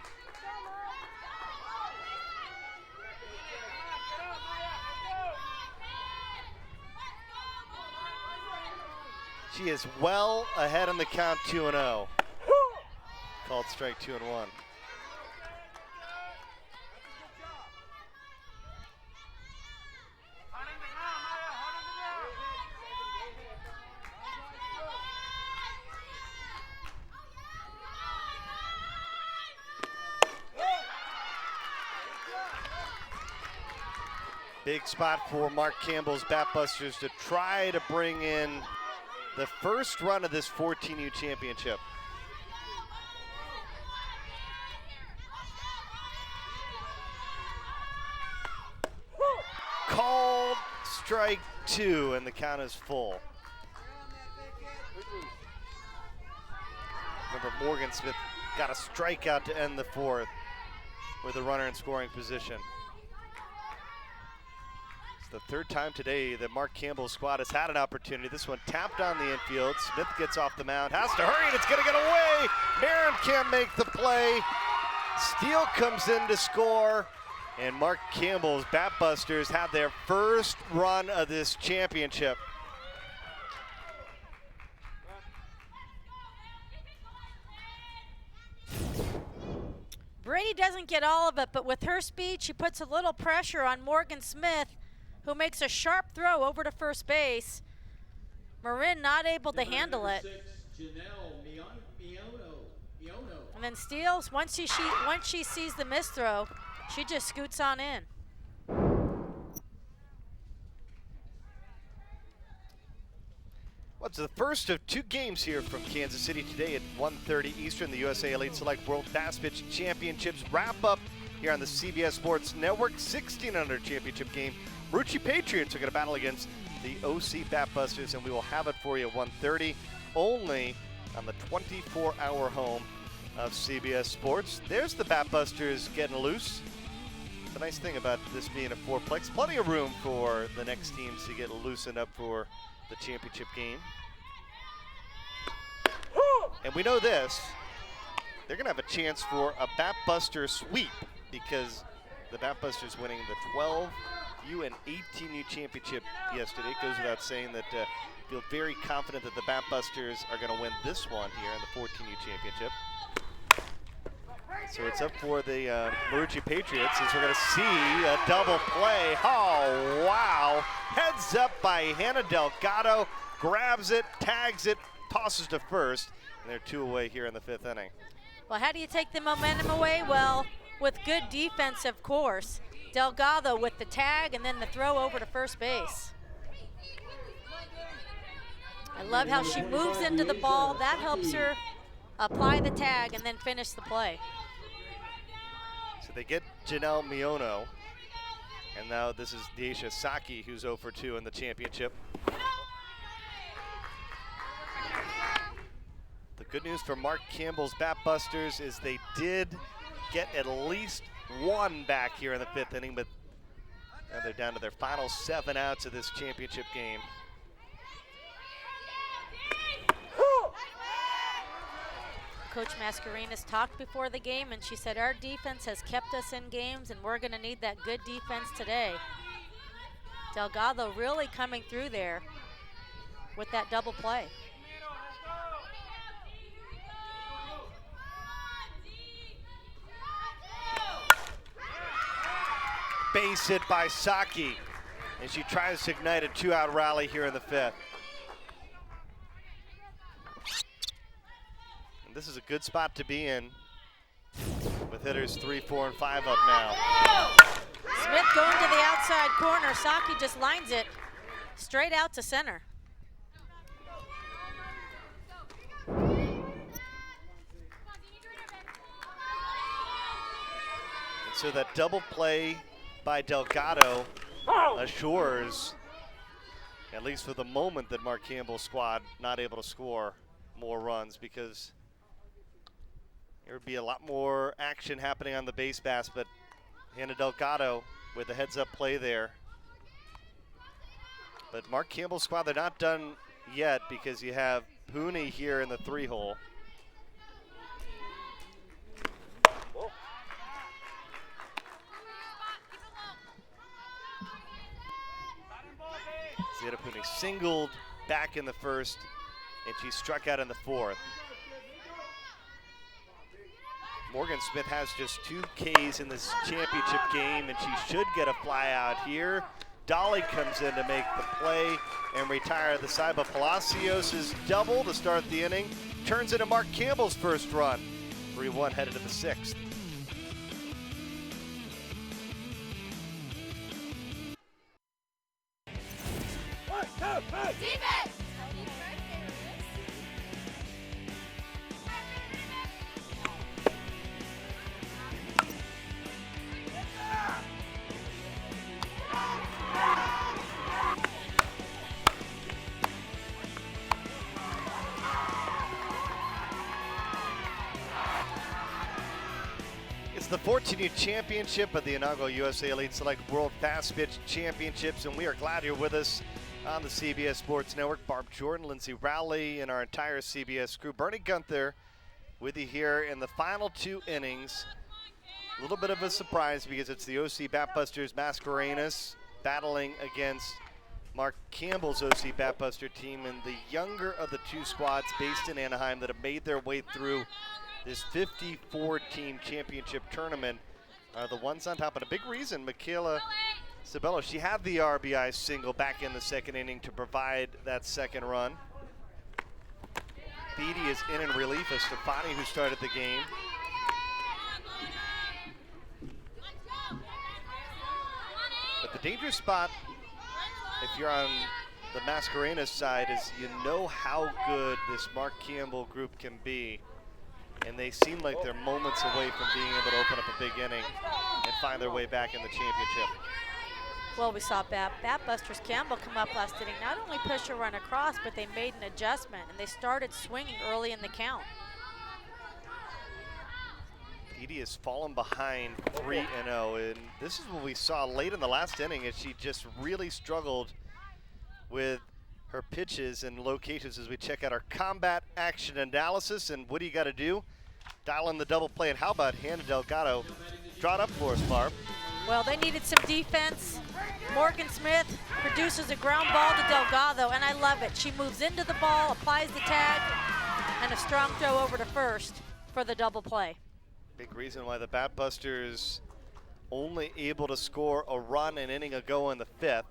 Speaker 4: She is well ahead in the count, 2-0. Called strike 2-1. Big spot for Mark Campbell's Batbusters to try to bring in the first run of this 14U championship. Called strike 2, and the count is full. Remember, Morgan Smith got a strikeout to end the 4th with a runner in scoring position. It's the 3rd time today that Mark Campbell's squad has had an opportunity. This one tapped on the infield. Smith gets off the mound, has to hurry, and it's going to get away. Marin can't make the play. Steele comes in to score, and Mark Campbell's Batbusters have their first run of this championship.
Speaker 5: Brady doesn't get all of it, but with her speed, she puts a little pressure on Morgan Smith, who makes a sharp throw over to first base. Marin not able to handle it. And then Steele, once she sees the missed throw, she just scoots on in.
Speaker 4: Well, it's the first of 2 games here from Kansas City today at 1:30 Eastern. The USA Elite Select World Fastpitch Championships wrap up here on the CBS Sports Network. 1600 championship game. Marucci Patriots are going to battle against the OC Batbusters, and we will have it for you at 1:30 only on the 24-hour home of CBS Sports. There's the Batbusters getting loose. The nice thing about this being a 4-plex, plenty of room for the next teams to get loosened up for the championship game. And we know this, they're going to have a chance for a Batbuster sweep because the Batbusters winning the 12U and 18U championship yesterday. It goes without saying that feel very confident that the Batbusters are going to win this one here in the 14U championship. So it's up for the Marucci Patriots as we're going to see a double play. Oh, wow. Heads up by Hannah Delgado, grabs it, tags it, tosses to first, and they're 2 away here in the 5th inning.
Speaker 5: Well, how do you take the momentum away? Well, with good defense, of course. Delgado with the tag and then the throw over to first base. I love how she moves into the ball. That helps her apply the tag and then finish the play.
Speaker 4: So they get Janelle Miono, and now this is Deisha Saki, who's 0 for 2 in the championship. The good news for Mark Campbell's Batbusters is they did get at least 1 back here in the 5th inning, but now they're down to their final 7 outs of this championship game.
Speaker 5: Coach Mascarenas talked before the game, and she said our defense has kept us in games, and we're going to need that good defense today. Delgado really coming through there with that double play.
Speaker 4: Base hit by Saki, and she tries to ignite a 2-out rally here in the 5th. And this is a good spot to be in with hitters 3, 4, and 5 up now.
Speaker 5: Smith going to the outside corner. Saki just lines it straight out to center.
Speaker 4: And so that double play by Delgado assures, at least for the moment, that Mark Campbell's squad not able to score more runs, because there would be a lot more action happening on the base pass, but Hannah Delgado with a heads-up play there. But Mark Campbell's squad, they're not done yet because you have Pooney here in the 3-hole. Zeta Pooney singled back in the 1st, and she struck out in the 4th. Morgan Smith has just 2 Ks in this championship game, and she should get a fly out here. Dolly comes in to make the play and retire the side, but Palacios' double to start the inning turns into Mark Campbell's first run. 3-1 headed to the 6th.
Speaker 13: Defense!
Speaker 4: It's the 14U championship of the inaugural USA Elite Select World Fastpitch Championships, and we are glad you're with us on the CBS Sports Network. Barb Jordan, Lindsay Rowley, and our entire CBS crew. Bernie Gunther with you here in the final 2 innings. A little bit of a surprise because it's the OC Batbusters Mascarenas battling against Mark Campbell's OC Batbuster team, and the younger of the 2 squads based in Anaheim that have made their way through this 54-team championship tournament are the ones on top. And a big reason, Michaela Sabello, she had the RBI single back in the 2nd inning to provide that 2nd run. Beatty is in relief of Stefani, who started the game. But the dangerous spot, if you're on the Mascarenas side is you know how good this Mark Campbell group can be, and they seem like they're moments away from being able to open up a big inning and find their way back in the championship.
Speaker 5: Well, we saw Batbusters Campbell come up last inning, not only push a run across, but they made an adjustment, and they started swinging early in the count.
Speaker 4: Edie has fallen behind 3-0, and this is what we saw late in the last inning, as she just really struggled with her pitches and locations as we check out our combat action analysis. And what do you got to do? Dial in the double play, and how about Hannah Delgado? Draw it up for us, Barb.
Speaker 5: Well, they needed some defense. Morgan Smith produces a ground ball to Delgado, and I love it. She moves into the ball, applies the tag, and a strong throw over to first for the double play.
Speaker 4: Big reason why the Batbusters only able to score a run an inning ago in the 5th.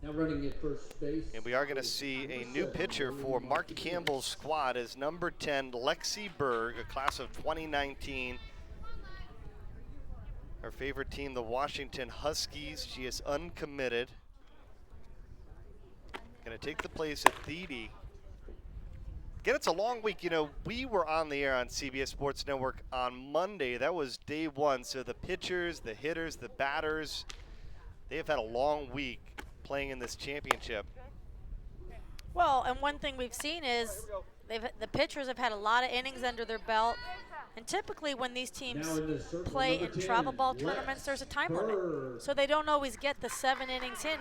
Speaker 9: Now running at first base.
Speaker 4: And we are going to see a new pitcher for Mark Campbell's squad as number 10, Lexi Berg, a class of 2019. Her favorite team, the Washington Huskies. She is uncommitted. Going to take the place of Thede. Again, it's a long week. You know, we were on the air on CBS Sports Network on Monday. That was day one. So the pitchers, the hitters, the batters, they have had a long week playing in this championship.
Speaker 5: Well, and one thing we've seen is the pitchers have had a lot of innings under their belt. And typically when these teams play in travel ball tournaments, there's a time limit. So they don't always get the 7 innings in.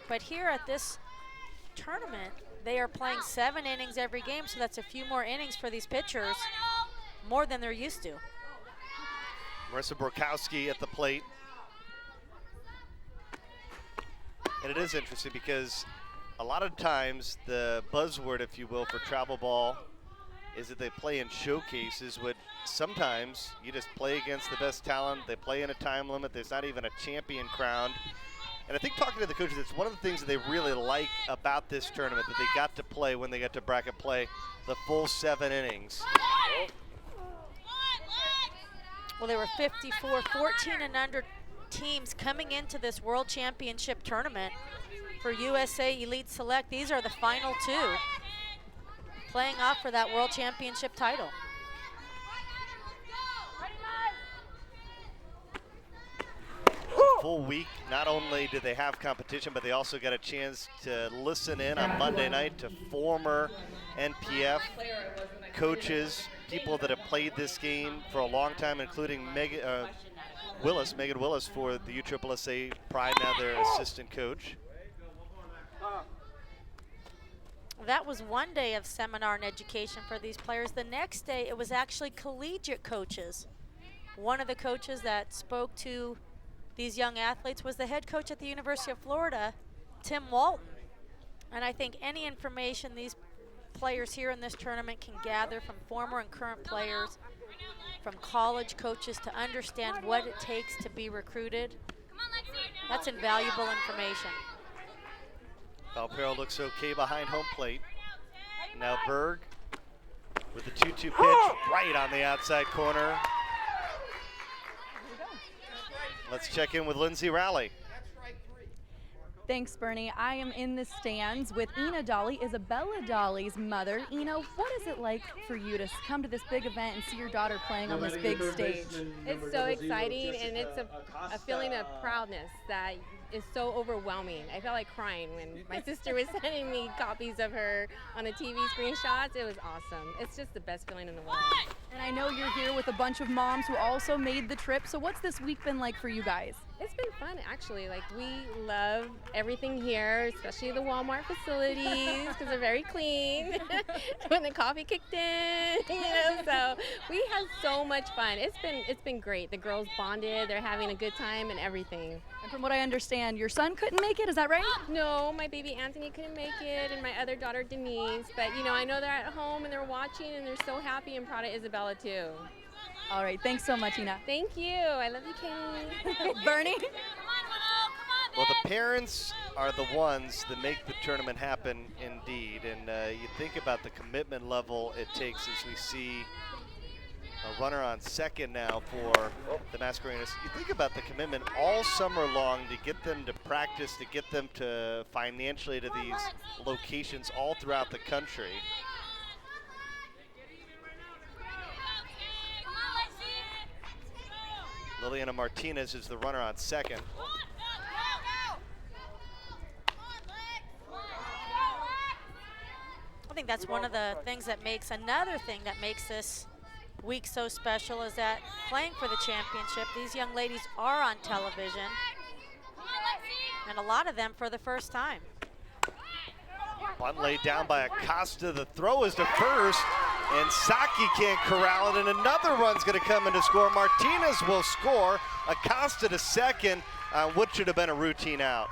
Speaker 5: But here at this tournament, they are playing 7 innings every game, so that's a few more innings for these pitchers, more than they're used to.
Speaker 4: Marissa Borkowski at the plate. And it is interesting because a lot of times the buzzword, if you will, for travel ball is that they play in showcases, but sometimes you just play against the best talent. They play in a time limit. There's not even a champion crowned. And I think talking to the coaches, it's one of the things that they really like about this tournament, that they got to play when they got to bracket play the full 7 innings.
Speaker 5: Well, there were 54 14 and under teams coming into this World Championship tournament for USA Elite Select. These are the final 2 playing off for that World Championship title.
Speaker 4: Full week. Not only did they have competition, but they also got a chance to listen in on Monday night to former NPF coaches, people that have played this game for a long time, including Megan Willis for the USSSA Pride, now their assistant coach.
Speaker 5: That was one day of seminar and education for these players. The next day, it was actually collegiate coaches. One of the coaches that spoke to these young athletes was the head coach at the University of Florida, Tim Walton. And I think any information these players here in this tournament can gather from former and current players, from college coaches, to understand what it takes to be recruited, that's invaluable information.
Speaker 4: Valpero looks okay behind home plate. Now Berg with the 2-2 pitch right on the outside corner. Let's check in with Lindsay Rally.
Speaker 7: Thanks, Bernie. I am in the stands with Ina Dolly, Isabella Dolly's mother. Ina, what is it like for you to come to this big event and see your daughter playing on this big stage?
Speaker 13: It's so exciting, and it's a feeling of proudness that is so overwhelming. I felt like crying when my sister was sending me copies of her on the TV screenshots. It was awesome. It's just the best feeling in the world.
Speaker 7: And I know you're here with a bunch of moms who also made the trip. So what's this week been like for you guys?
Speaker 13: It's been fun, actually. Like, we love everything here, especially the Walmart facilities, because they're very clean. When the coffee kicked in, so we had so much fun. It's been great. The girls bonded. They're having a good time and everything.
Speaker 7: And from what I understand, your son couldn't make it, is that right?
Speaker 13: No, my baby Anthony couldn't make it, and my other daughter Denise. But, I know they're at home and they're watching, and they're so happy and proud of Isabella, too.
Speaker 7: All right, thanks so much, Ina.
Speaker 13: Thank you. I love you, Katie.
Speaker 7: Bernie?
Speaker 4: Well, the parents are the ones that make the tournament happen, indeed. And you think about the commitment level it takes as we see A runner on second now for the Mascarenas. You think about the commitment all summer long to get them to practice, to get them to financially to these locations all throughout the country. Liliana Martinez is the runner on second.
Speaker 5: I think that's one of the things that makes, another thing that makes this week so special is that playing for the championship, these young ladies are on television, and a lot of them for the first time.
Speaker 4: Bunt laid down by Acosta. The throw is to first, and Saki can't corral it, and another run's going to come in to score. Martinez will score. Acosta to second, what should have been a routine out.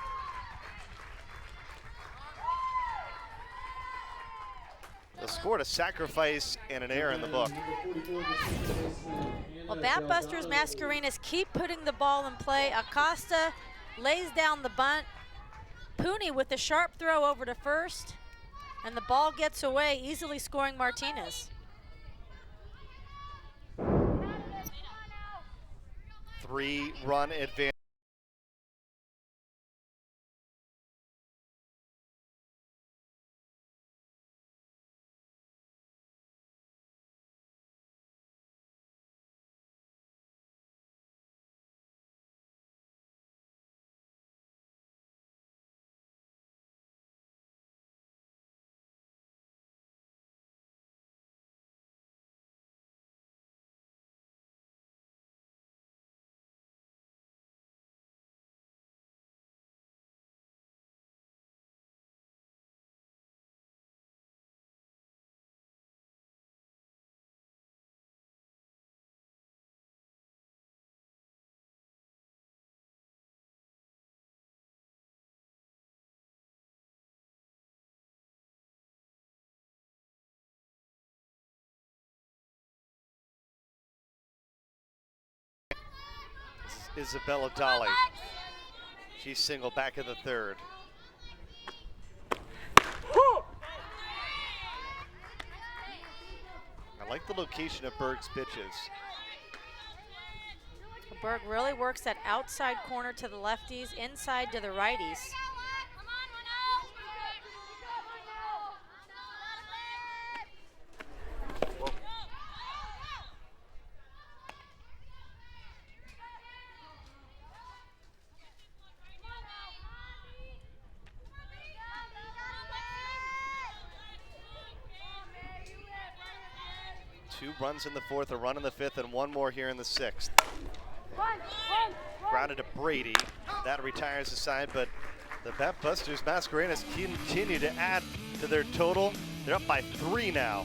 Speaker 4: They'll score a sacrifice and an error in the book.
Speaker 5: Well, Batbusters Mascarenas keep putting the ball in play. Acosta lays down the bunt. Pooney with the sharp throw over to first, and the ball gets away, easily scoring Martinez.
Speaker 4: 3-run advantage. Isabella Dolly. She's single back in the third. I like the location of Berg's pitches.
Speaker 5: Berg really works that outside corner to the lefties, inside to the righties.
Speaker 4: Two runs in the fourth, a run in the fifth, and one more here in the sixth. Grounded to Brady. That retires the side, but the Batbusters Mascarenas continue to add to their total. They're up by 3 now.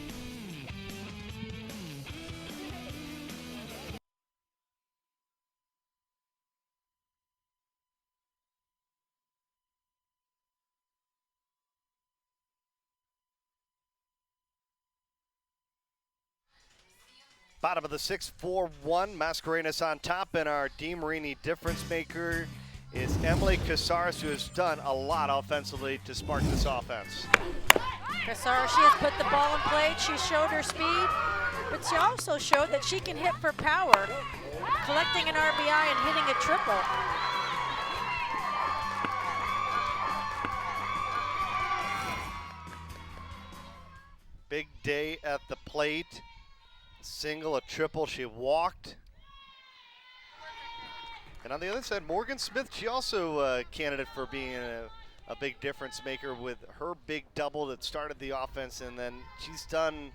Speaker 4: Bottom of the sixth, 4-1. Mascarenas on top, and our DeMarini difference maker is Emily Casares, who has done a lot offensively to spark this offense.
Speaker 5: Casares, she has put the ball in play. She showed her speed, but she also showed that she can hit for power, collecting an RBI and hitting a triple.
Speaker 4: Big day at the plate. Single, a triple, she walked. And on the other side, Morgan Smith, she also a candidate for being a big difference maker with her big double that started the offense, and then she's done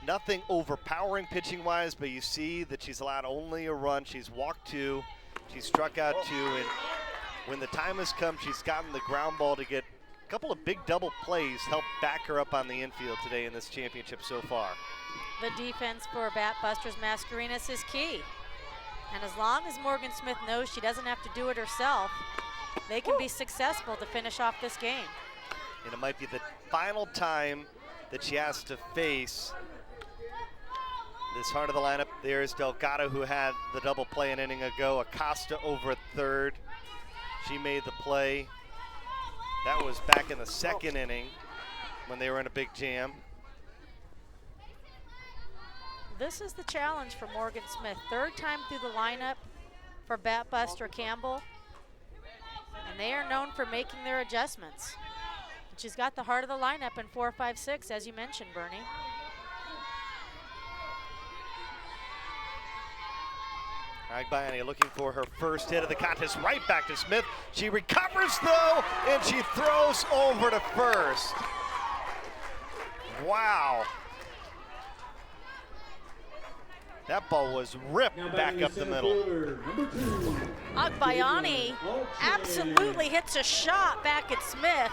Speaker 4: nothing overpowering pitching-wise, but you see that she's allowed only a run. She's walked 2, she's struck out 2, and when the time has come, she's gotten the ground ball to get a couple of big double plays, help back her up on the infield today in this championship so far.
Speaker 5: The defense for Batbusters Mascarenas is key. And as long as Morgan Smith knows she doesn't have to do it herself, they can be successful to finish off this game.
Speaker 4: And it might be the final time that she has to face this heart of the lineup. There's Delgado, who had the double play an inning ago. Acosta over at third. She made the play. That was back in the second inning when they were in a big jam.
Speaker 5: this is the challenge for Morgan Smith. Third time through the lineup for Batbuster Campbell. And they are known for making their adjustments. And she's got the heart of the lineup in 4, 5, 6, as you mentioned, Bernie.
Speaker 4: Agbayani looking for her first hit of the contest, right back to Smith. She recovers though, and she throws over to first. Wow. That ball was ripped back up the middle.
Speaker 5: Agbayani absolutely hits a shot back at Smith.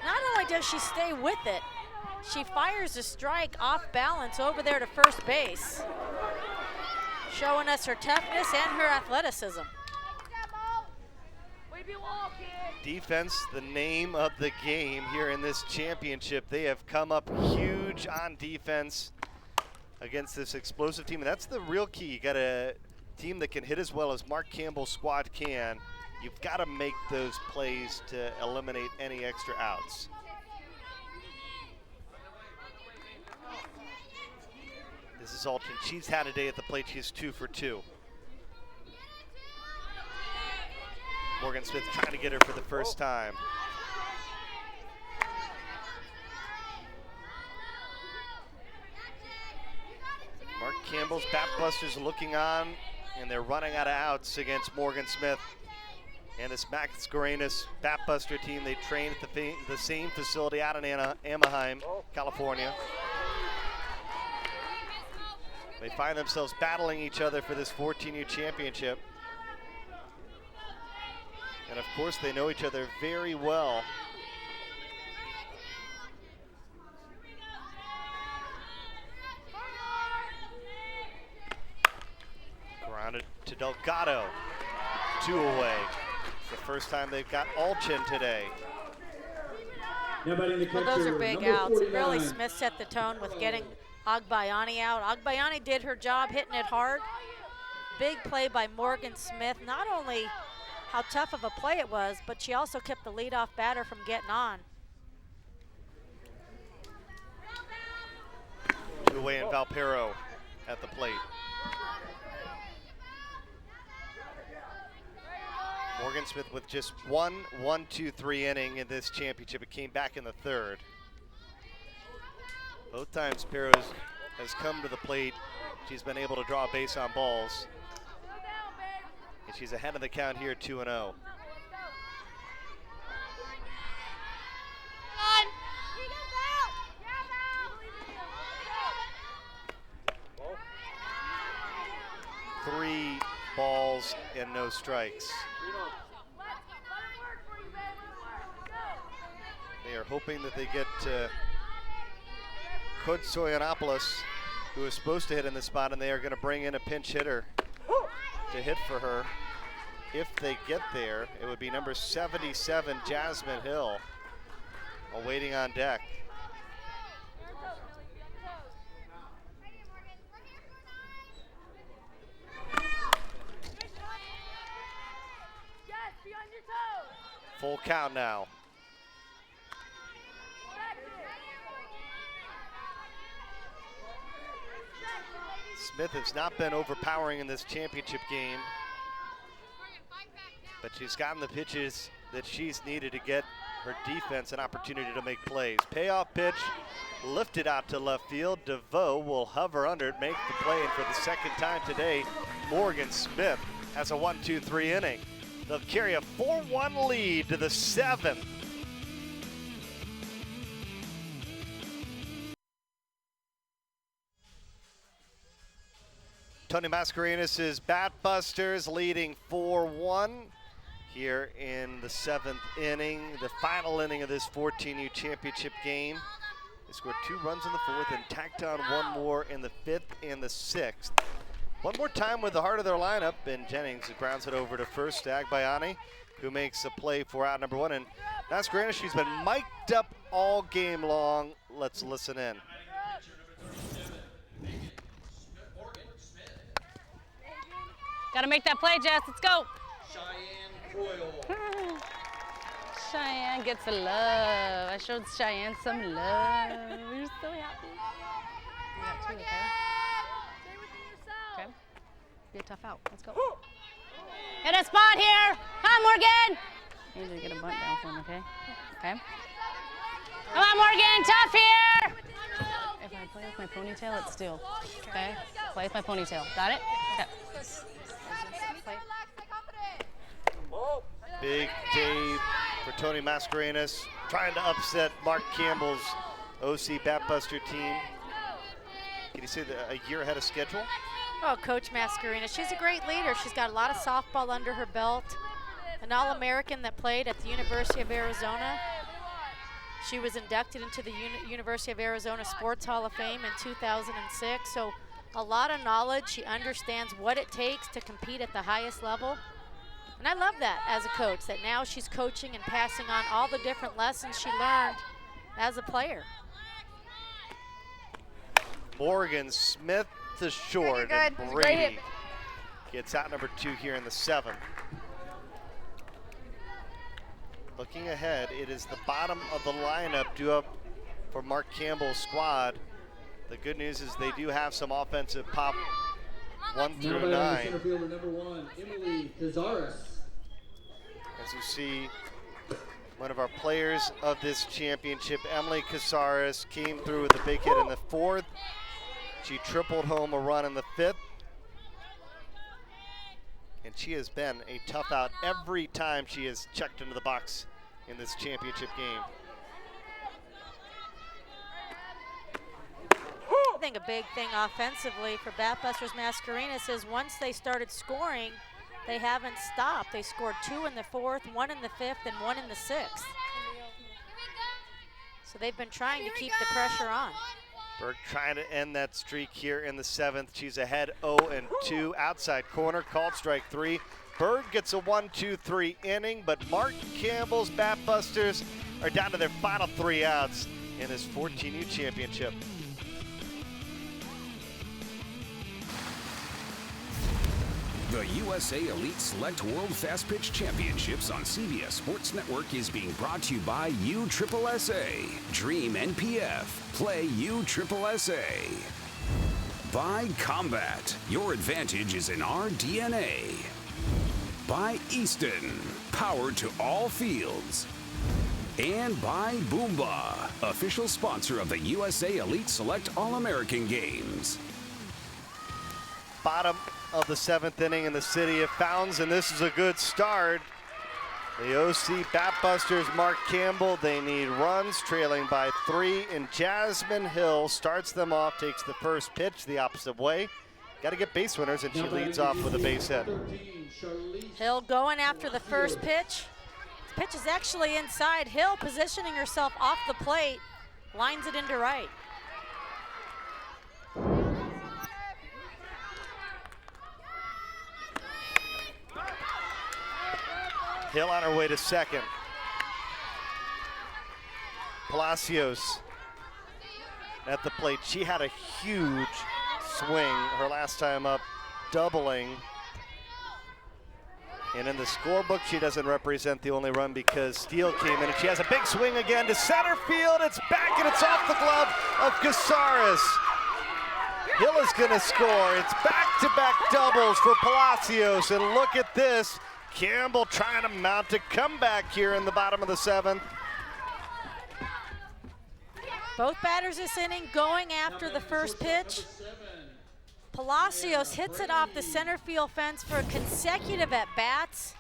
Speaker 5: Not only does she stay with it, she fires a strike off balance over there to first base, showing us her toughness and her athleticism.
Speaker 4: Defense, the name of the game here in this championship. They have come up huge on defense against this explosive team, and that's the real key. You got a team that can hit as well as Mark Campbell's squad can. You've got to make those plays to eliminate any extra outs. This is Alton. She's had a day at the plate. She's 2 for 2. Morgan Smith trying to get her for the first time. Mark Campbell's Batbusters looking on, and they're running out of outs against Morgan Smith. And this Mascarenas Batbuster team, they train at the same facility out in Anaheim, California. They find themselves battling each other for this 14U championship. And of course, they know each other very well. Grounded to Delgado, 2 away. It's the first time they've got Alchin today.
Speaker 5: Well, those are big outs. And really, Smith set the tone with getting Agbayani out. Agbayani did her job hitting it hard. Big play by Morgan Smith. Not only how tough of a play it was, but she also kept the leadoff batter from getting on.
Speaker 4: 2 away in Valpero at the plate. Morgan Smith with just 1-1-2-3 inning in this championship. It came back in the 3rd. Both times Perros has come to the plate. She's been able to draw a base on balls. And she's ahead of the count here, 2-0. Three balls and no strikes. They are hoping that they get Kotsoyanopoulos, who is supposed to hit in this spot, and they are going to bring in a pinch hitter to hit for her. If they get there, it would be number 77, Jasmine Hill, waiting on deck. Full count now. Smith has not been overpowering in this championship game, but she's gotten the pitches that she's needed to get her defense an opportunity to make plays. Payoff pitch, lifted out to left field. DeVoe will hover under it, make the play, and for the second time today, Morgan Smith has a 1-2-3 inning. They'll carry a 4-1 lead to the 7th. Tony Mascarenas' Batbusters leading 4-1 here in the 7th inning, the final inning of this 14U championship game. They scored 2 runs in the 4th and tacked on 1 more in the 5th and the 6th. One more time with the heart of their lineup, and Jennings grounds it over to first. Agbayani, who makes a play for out number 1. And Mascarenas, she's been mic'd up all game long. Let's listen in.
Speaker 12: Gotta make that play, Jess. Let's go.
Speaker 9: Cheyenne Coyle.
Speaker 12: Cheyenne gets the love. I showed Cheyenne some love. We're so happy. We got 2, okay? Be a tough out. Let's go. Hit a spot here. Come, Morgan. I need to get a bunt down for him, okay? Okay. Come on, Morgan. Tough here. If I play with my ponytail, it's still. Okay? Play with my ponytail. Got it? Okay.
Speaker 4: Big Dave for Tony Mascarenas, trying to upset Mark Campbell's OC Batbuster team. Can you say a year ahead of schedule?
Speaker 5: Oh, Coach Mascarenas, she's a great leader. She's got a lot of softball under her belt. An All-American that played at the University of Arizona. She was inducted into the University of Arizona Sports Hall of Fame in 2006. So a lot of knowledge. She understands what it takes to compete at the highest level. And I love that as a coach, that now she's coaching and passing on all the different lessons she learned as a player.
Speaker 4: Morgan Smith to short, and Brady gets out number 2 here in the 7th. Looking ahead, it is the bottom of the lineup due up for Mark Campbell's squad. The good news is they do have some offensive pop 1 through 9.
Speaker 9: Center fielder number 1, Emily Cazares.
Speaker 4: As you see, one of our players of this championship, Emily Cazares, came through with a big hit in the 4th. She tripled home a run in the 5th. And she has been a tough out every time she has checked into the box in this championship game.
Speaker 5: I think a big thing offensively for Batbusters Mascarenas is once they started scoring, they haven't stopped. They scored 2 in the 4th, 1 in the 5th, and 1 in the 6th. So they've been trying to keep the pressure on.
Speaker 4: Berg trying to end that streak here in the 7th. She's ahead 0-2. Outside corner, called strike 3. Berg gets a 1-2-3 inning, but Mark Campbell's Batbusters are down to their final 3 outs in this 14U championship.
Speaker 6: The USA Elite Select World Fastpitch Championships on CBS Sports Network is being brought to you by USSSA, Dream NPF, Play USSSA. By Combat, your advantage is in our DNA. By Easton, power to all fields. And by Boomba, official sponsor of the USA Elite Select All-American Games.
Speaker 4: Bottom of the 7th inning in the city of Fountains, and this is a good start. The OC Batbusters, Mark Campbell, they need runs, trailing by 3, and Jasmine Hill starts them off, takes the first pitch the opposite way. Got to get base winners, and she leads off with a base hit.
Speaker 5: Hill going after the first pitch. This pitch is actually inside. Hill positioning herself off the plate, lines it into right.
Speaker 4: Hill on her way to second. Palacios at the plate. She had a huge swing her last time up, doubling. And in the scorebook, she doesn't represent the only run because Steele came in, and she has a big swing again to center field. It's back, and it's off the glove of Cazares. Hill is gonna score. It's back-to-back doubles for Palacios, and look at this. Campbell trying to mount a comeback here in the bottom of the 7th.
Speaker 5: Both batters this inning going after the first pitch. Palacios hits it off the center field fence for consecutive at-bats.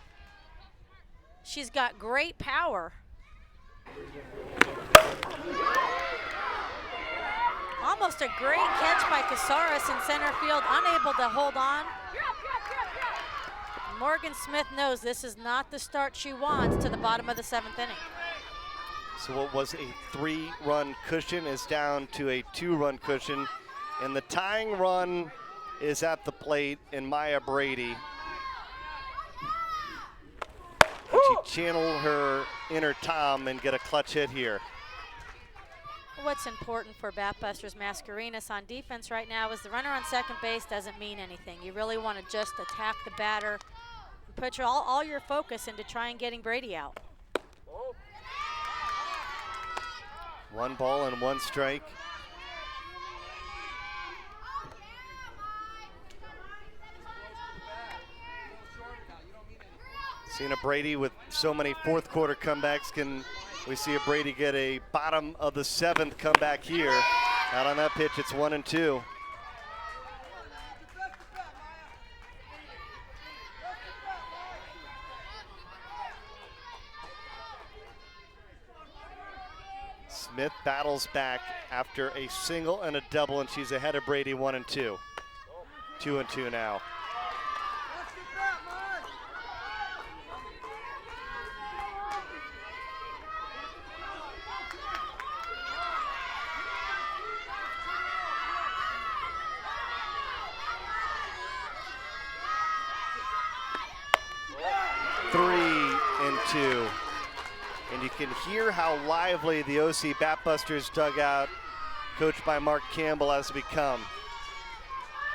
Speaker 5: She's got great power. Almost a great catch by Cazares in center field, unable to hold on. Morgan Smith knows this is not the start she wants to the bottom of the 7th inning.
Speaker 4: So what was a 3-run cushion is down to a 2-run cushion, and the tying run is at the plate in Maya Brady. And she channeled her inner Tom and get a clutch hit here.
Speaker 5: What's important for Batbusters Mascarenas on defense right now is the runner on second base doesn't mean anything. You really want to just attack the batter, put all your focus into trying getting Brady out.
Speaker 4: 1 ball and 1 strike. Seen a Brady with so many fourth quarter comebacks. Can we see a Brady get a bottom of the 7th comeback here? Not on that pitch, it's 1-2. Smith battles back after a single and a double, and she's ahead of Brady 1-2. 2-2 now. And you can hear how lively the OC Batbusters dugout, coached by Mark Campbell, has become.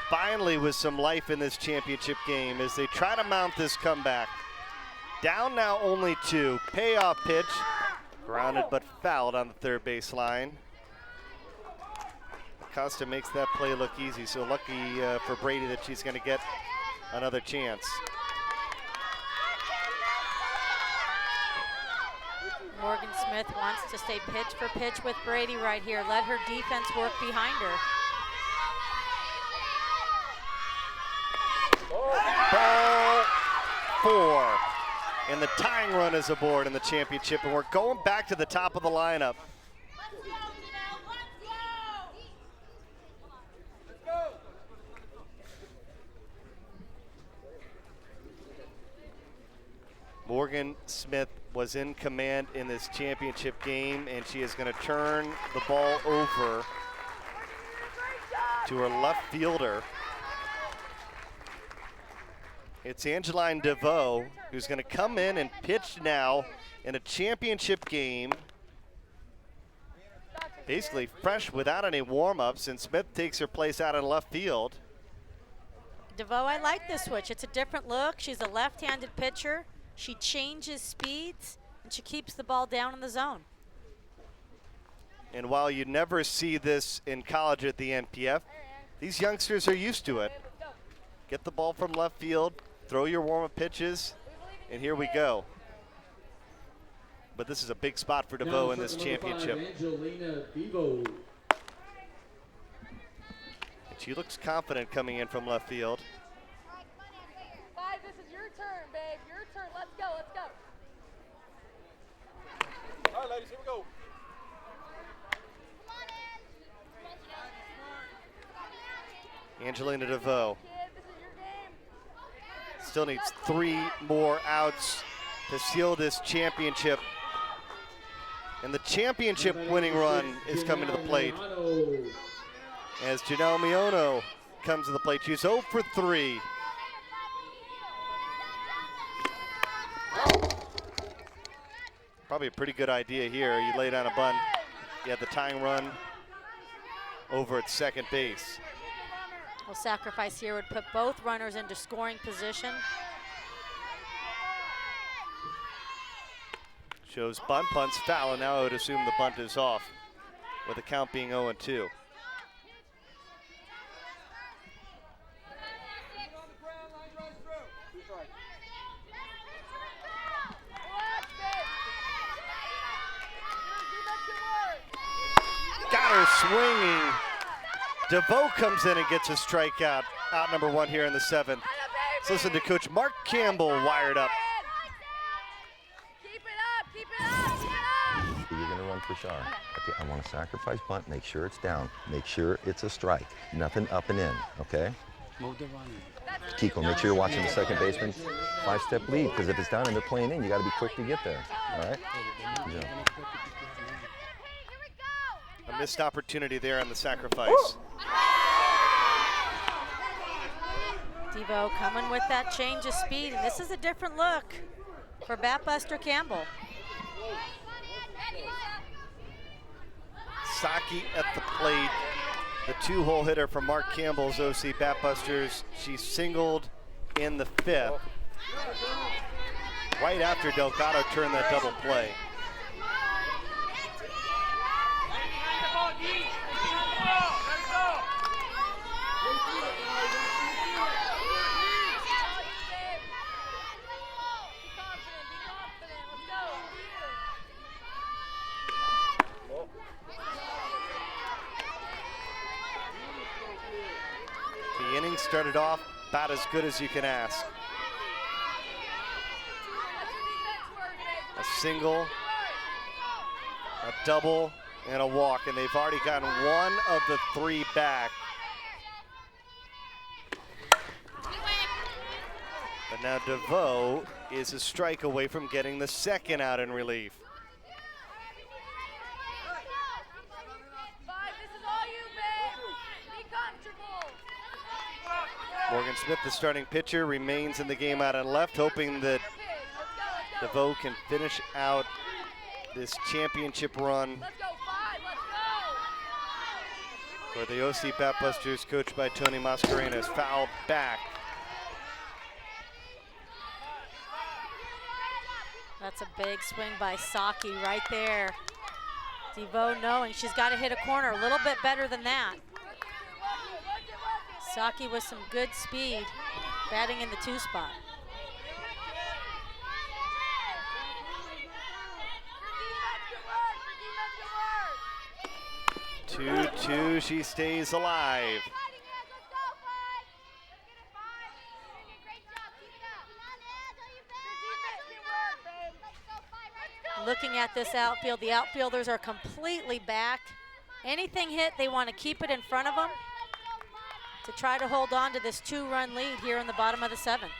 Speaker 4: Finally with some life in this championship game as they try to mount this comeback. Down now only 2. Payoff pitch. Grounded but fouled on the third baseline. Acosta makes that play look easy, so lucky for Brady that she's going to get another chance.
Speaker 5: Morgan Smith wants to stay pitch for pitch with Brady right here. Let her defense work behind her.
Speaker 4: Ball 4. And the tying run is aboard in the championship, and we're going back to the top of the lineup. Morgan Smith was in command in this championship game, and she is going to turn the ball over to her left fielder. It's Angeline DeVoe who's going to come in and pitch now in a championship game, basically fresh without any warm-ups, and Smith takes her place out in left field.
Speaker 5: DeVoe, I like this switch. It's a different look. She's a left-handed pitcher. She changes speeds, and she keeps the ball down in the zone.
Speaker 4: And while you never see this in college at the NPF, these youngsters are used to it. Get the ball from left field, throw your warm-up pitches, and here we go. But this is a big spot for DeVoe in this championship.
Speaker 9: Angelina DeVoe.
Speaker 4: And she looks confident coming in from left field.
Speaker 14: This is your turn, babe. Your turn. Let's go. Let's go.
Speaker 2: All right, ladies, here we go.
Speaker 4: Angelina DeVoe still needs 3 more outs to seal this championship. And the championship winning run is coming to the plate as Janelle Miono comes to the plate. She's 0 for 3. Probably a pretty good idea here. You lay down a bunt, you have the tying run over at second base.
Speaker 5: Well, sacrifice here would put both runners into scoring position.
Speaker 4: Shows bunt, punts foul, and now I would assume the bunt is off with the count being 0-2. Got her swinging. DeVoe comes in and gets a strikeout. Out number 1 here in the 7th. Let's listen to Coach Mark Campbell wired up.
Speaker 14: Keep it up. Keep it up. Keep it up.
Speaker 11: You're going to run for Shar. Okay, I want to sacrifice bunt. Make sure it's down. Make sure it's a strike. Nothing up and in, okay? Kiko, make sure you're watching the second baseman. 5-step lead, because if it's down and they're playing in, you got to be quick to get there, all right? Good job.
Speaker 4: A missed opportunity there on the sacrifice.
Speaker 5: DeVoe coming with that change of speed, and this is a different look for Batbuster Campbell.
Speaker 4: Saki at the plate, the 2-hole hitter from Mark Campbell's OC Batbusters. She singled in the 5th, right after Delgado turned that double play. started off about as good as you can ask. A single, a double, and a walk, and they've already gotten one of the three back. But now DeVoe is a strike away from getting the second out in relief. Morgan Smith, the starting pitcher, remains in the game out on left, hoping that DeVoe can finish out this championship run for the OC Batbusters, coached by Tony Mascarenas. Fouled back.
Speaker 5: That's a big swing by Saki right there. DeVoe knowing she's got to hit a corner, a little bit better than that. Saki with some good speed, batting in the 2 spot.
Speaker 4: Two, she stays alive.
Speaker 5: Looking at this outfield, the outfielders are completely back. Anything hit, they want to keep it in front of them to try to hold on to this 2-run lead here in the bottom of the 7th.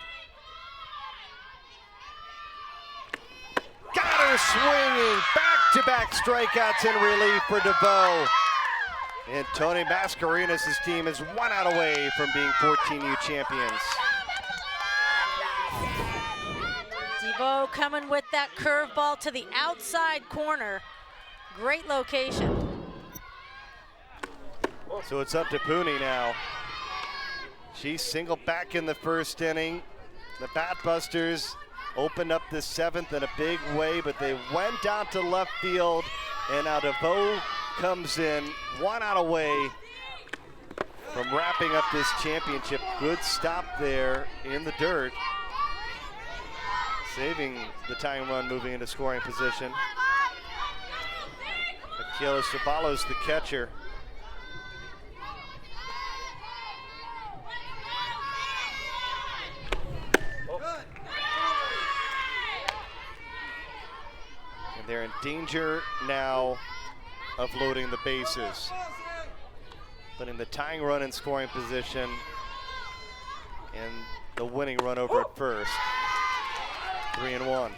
Speaker 4: Got her swinging, back-to-back strikeouts in relief for DeVoe. And Tony Mascarenas' team is 1 out away from being 14U champions.
Speaker 5: DeVoe coming with that curveball to the outside corner. Great location.
Speaker 4: So it's up to Pooney now. She singled back in the first inning. The Batbusters opened up the 7th in a big way, but they went out to left field, and now DeVoe comes in 1 out away from wrapping up this championship. Good stop there in the dirt, saving the tying run, moving into scoring position. Akela Sabalos, the catcher. And they're in danger now of loading the bases, putting the tying run in scoring position and the winning run over at first. 3-1.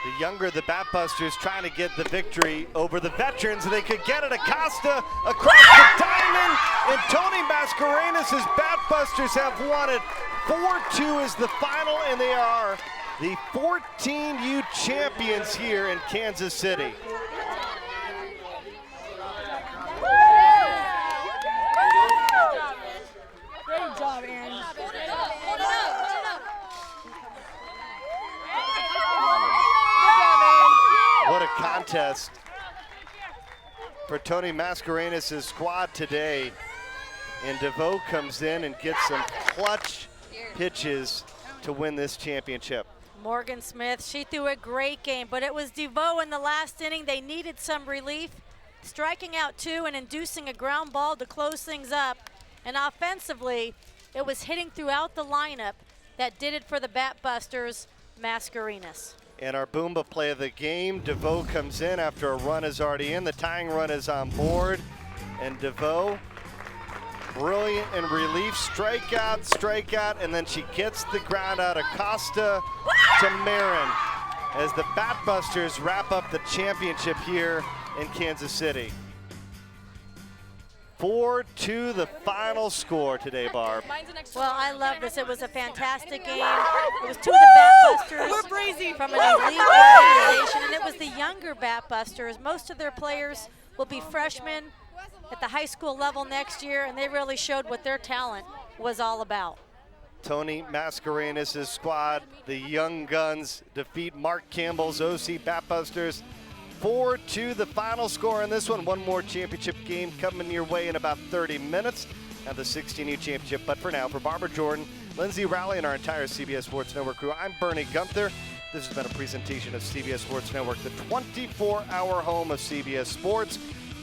Speaker 4: The younger, the Batbusters, trying to get the victory over the veterans. They could get it. Acosta across the diamond, and Tony Mascarenas' Batbusters have won it. 4-2 is the final, and they are the 14U champions here in Kansas City.
Speaker 14: Great job, Aaron.
Speaker 4: What a contest for Tony Mascarenas' squad today. And DeVoe comes in and gets some clutch pitches to win this championship.
Speaker 5: Morgan Smith, she threw a great game, but it was DeVoe in the last inning. They needed some relief, striking out 2 and inducing a ground ball to close things up. And offensively, it was hitting throughout the lineup that did it for the Batbusters, Mascarenas.
Speaker 4: And our Boomba play of the game, DeVoe comes in after a run is already in. The tying run is on board. And DeVoe, brilliant in relief, strikeout, and then she gets the ground out. Acosta to Marin as the Batbusters wrap up the championship here in Kansas City. 4-2 the final score today, Barb.
Speaker 5: Well, I love this. It was a fantastic game. It was 2 of the Batbusters from an elite organization, and it was the younger Batbusters. Most of their players will be freshmen at the high school level next year, and they really showed what their talent was all about.
Speaker 4: Tony Mascarenas' squad, the Young Guns, defeat Mark Campbell's OC Batbusters. 4-2 the final score in this one. One more championship game coming your way in about 30 minutes at the 16U championship. But for now, for Barbara Jordan, Lindsay Rowley and our entire CBS Sports Network crew. I'm Bernie Gunther. This has been a presentation of CBS Sports Network, the 24-hour home of CBS Sports.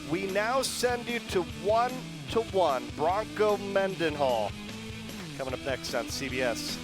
Speaker 4: We now send you to 1-1 Bronco Mendenhall. Coming up next on CBS.